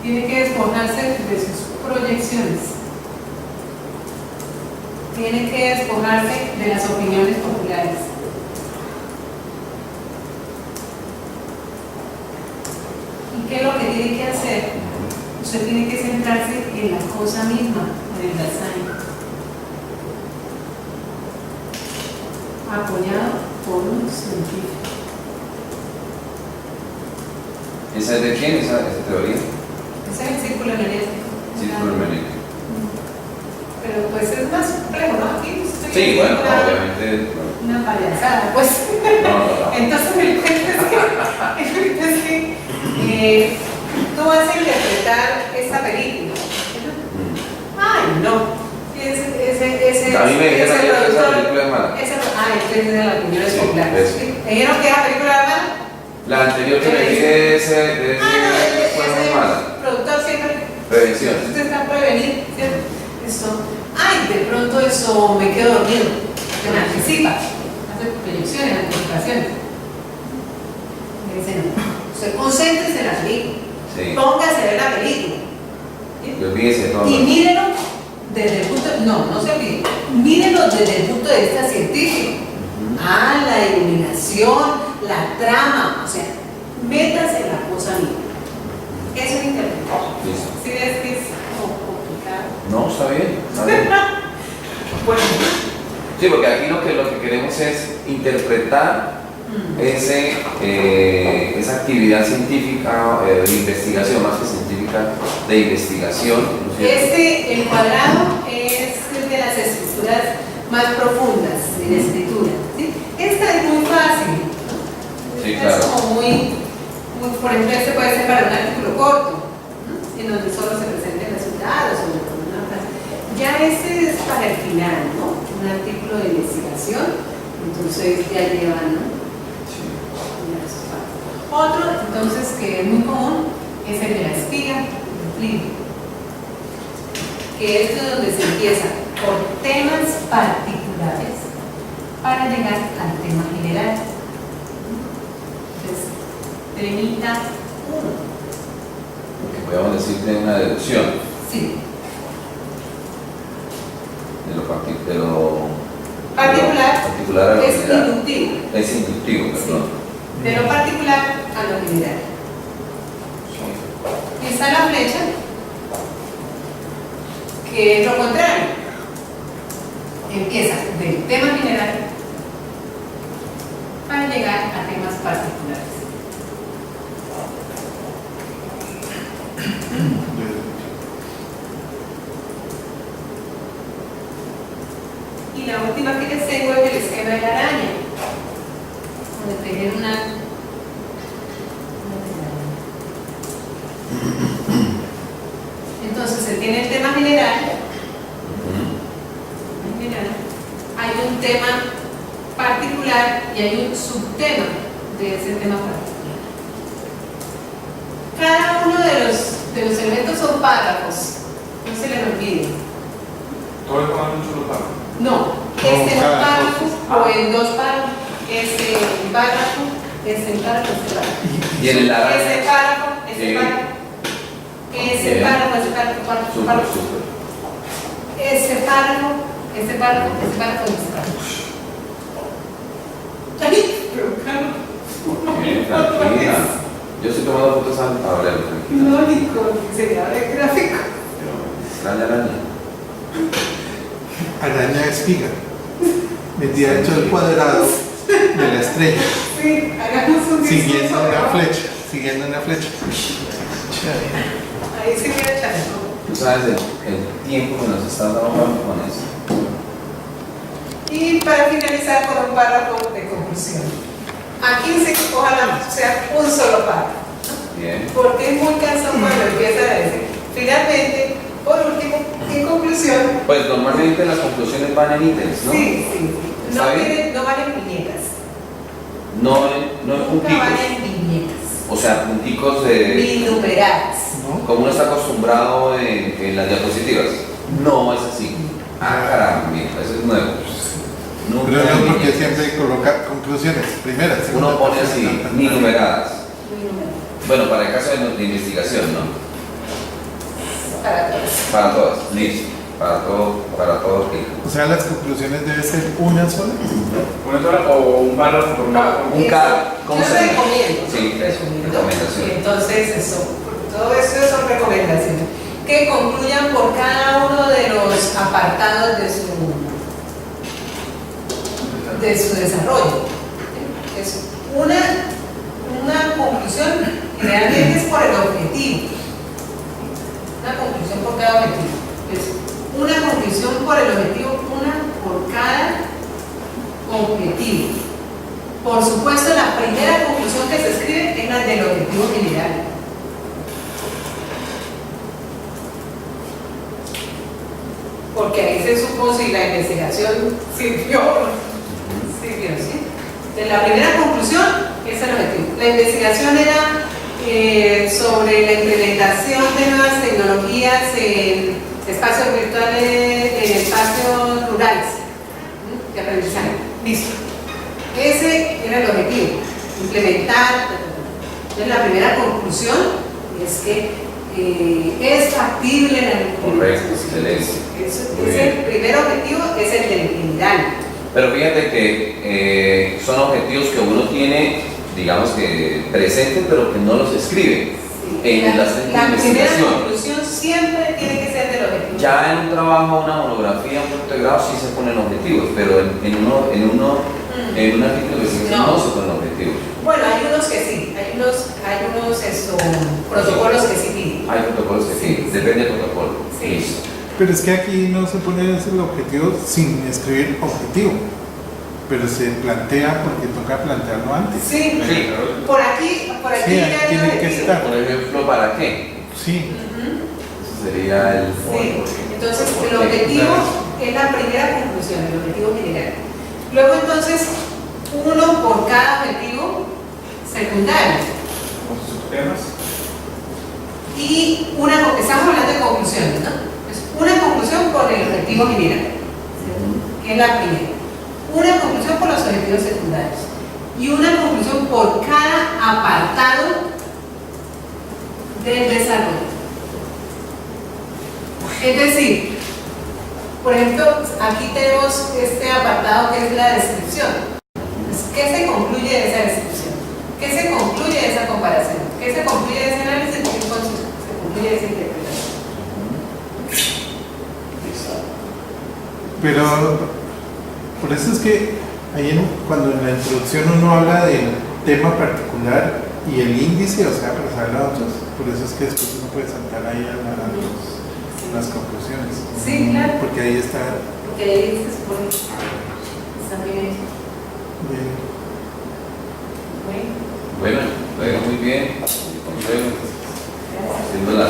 tiene que despojarse de sus proyecciones, tiene que despojarse de las opiniones populares. ¿Y qué es lo que tiene que hacer? Usted tiene que centrarse en la cosa misma, en el design, apoyado por un científico. ¿Esa es de quién, esa teoría? Ese es el círculo hermenéutico. Círculo hermenéutico. Pero pues es más complejo, ¿no? Aquí estoy Sí, bueno, haciendo obviamente. una payasada, pues. No. Entonces el cuento es que tú vas a interpretar esta película. Ay, no. Ese A mí me dijeron que esa productor. película es mala. Entonces es de la opinión Sí, popular. eso. ¿Me dijeron que esa película era mala? La anterior que me dije ese fue muy mala. Productor siempre. Prevención. Usted está prevenir, ¿cierto? Esto, ay, de pronto eso me quedo dormido. Se me anticipa. Hace proyecciones, anticipaciones. Me dice, no. Usted concéntrese en la película. Sí. Póngase a ver la película. ¿Sí? Y olvídese todo. Y mírelo desde el punto, no se olvide, mírelo desde el punto de vista científico. La iluminación, la trama, o sea, métase en la cosa misma. Eso es interpretar. Listo. ¿Sí ves que es complicado? No, está bien. Está bien. Bueno, Sí, porque aquí lo que queremos es interpretar esa actividad científica de investigación, más que científica, de investigación. ¿no es cierto? el cuadrado es de las estructuras más profundas de la escritura. ¿Sí? Esta es muy fácil, ¿no? Sí, Esta es claro. como muy hasta el final, ¿no? Un artículo de investigación, entonces ya llevan, ¿no? Ya eso pasa. Otro, entonces, que es muy común, es el de la espiga, el libro, que es de donde se empieza por temas particulares para llegar al tema general. Entonces, temita 1. Podríamos decir de una deducción Sí. de lo Particular a lo es general. inductivo. Es inductivo, perdón. De lo particular a lo general. Y está la flecha, que es lo contrario. Empieza del tema general para llegar a temas particulares. Y la última que les tengo es el esquema de la araña, donde tienen una entonces se tiene el tema general, hay un tema particular y hay un subtema de ese tema particular. Cada uno de los elementos son párrafos, no se les olvide. Todo el comando un solo párrafo. No, No, en cada párrafos o en dos párrafos, en párrafo, en párrafo, Y en el araña. ese párrafo, ese Sí. párrafo, ese Bien. párrafo, ese párrafo, párrafo, Súper, párrafo, súper. ese párrafo, ese párrafo, ese párrafo, ese párrafo. Ay, pero claro. Bien, tranquila. Yo estoy tomando fotos al tablero, tranquila. No, Nico, sería el gráfico. Pero extraña araña. Araña espiga. Metida dentro del cuadrado de la estrella. Sí, hagamos un Siguiendo discurso una de- flecha. Siguiendo una flecha. Ahí se queda echando. Tú sabes el tiempo que nos está dando con eso. Y para finalizar con un párrafo de conclusión. Aquí ojalá sea un solo párrafo, Bien. porque es muy cansado cuando empieza a decir. Finalmente, por último, en conclusión, Pues normalmente las conclusiones van en ítems, ¿no? sí, no, ¿Está bien? no valen viñetas. No en Nunca punticos. valen viñetas. O sea, punticos de. Ni numeradas. ¿No? Como uno está acostumbrado en las diapositivas. No es así. Ah, caramba, mira, eso es nuevo. Nunca Pero no, hay porque líneas. siempre coloca conclusiones. Primera, segunda, Uno pone tercera, así, ta, ta, ni ta. numeradas. Ni numeradas. Bueno, para el caso de investigación, ¿no? Para todos. Para todas, listo. Para todo, ok. O sea, las conclusiones deben ser una sola. ¿Una sola o un párrafo por cada? Un cada. ¿Cómo Yo se llama? recomiendo. Sí, resumiendo. recomendación. Entonces, todo esto son recomendaciones que concluyan por cada uno de los apartados de su desarrollo. Es una conclusión que realmente es por el objetivo. Una conclusión por cada objetivo. Es una conclusión por el objetivo, una por cada objetivo. Por supuesto, la primera conclusión que se escribe es la del objetivo general. Porque ahí se supo si la investigación sirvió o no. Sirvió, ¿sí? De la primera conclusión es el objetivo. La investigación era sobre la implementación de nuevas tecnologías en espacios virtuales, en espacios rurales de aprendizaje. Listo. Ese era el objetivo, implementar. Entonces, la primera conclusión es que es factible la implementación. Correcto, excelente. Muy Es bien. el primer objetivo, es el del general. Pero fíjate que son objetivos que uno tiene, digamos que presentes, pero que no los escribe en las La primera investigación. conclusión siempre tiene que ser del objetivo. Ya en un trabajo, una monografía, un proyecto de grado sí se ponen objetivos, pero en un artículo de investigación No. no se ponen objetivos. Bueno, hay unos que sí, hay unos protocolos que sí piden. Hay protocolos que sí, depende del protocolo. Sí. Listo. Pero es que aquí no se pone ese el objetivo sin escribir objetivo. Pero se plantea porque toca plantearlo antes. Sí, Sí. por aquí Sí, ya ahí hay tiene que objetivo. estar. Por ejemplo, ¿para qué? Sí. Ujú. Ese sería el. Sí. Entonces, ¿Por el qué? objetivo es la primera conclusión, el objetivo general. Luego entonces, uno por cada objetivo secundario. Con sus subtemas. Y estamos hablando de conclusiones, ¿no? Es una conclusión por el objetivo general, que es la primera. Una conclusión por los objetivos secundarios. Y una conclusión por cada apartado del desarrollo. Es decir, por ejemplo, aquí tenemos este apartado que es la descripción. ¿Qué se concluye de esa descripción? ¿Qué se concluye de esa comparación? ¿Qué se concluye de ese análisis? ¿Qué se concluye de esa interpretación? Pero por eso es que ahí cuando en la introducción uno habla del tema particular y el índice, o sea, para saber a otros, por eso es que después uno puede saltar ahí a las conclusiones. Sí, claro. Porque ahí está. Porque ahí se supone que está bien hecho. Bien. Bueno, Bueno, muy bien. Consuelo, gracias. haciendo la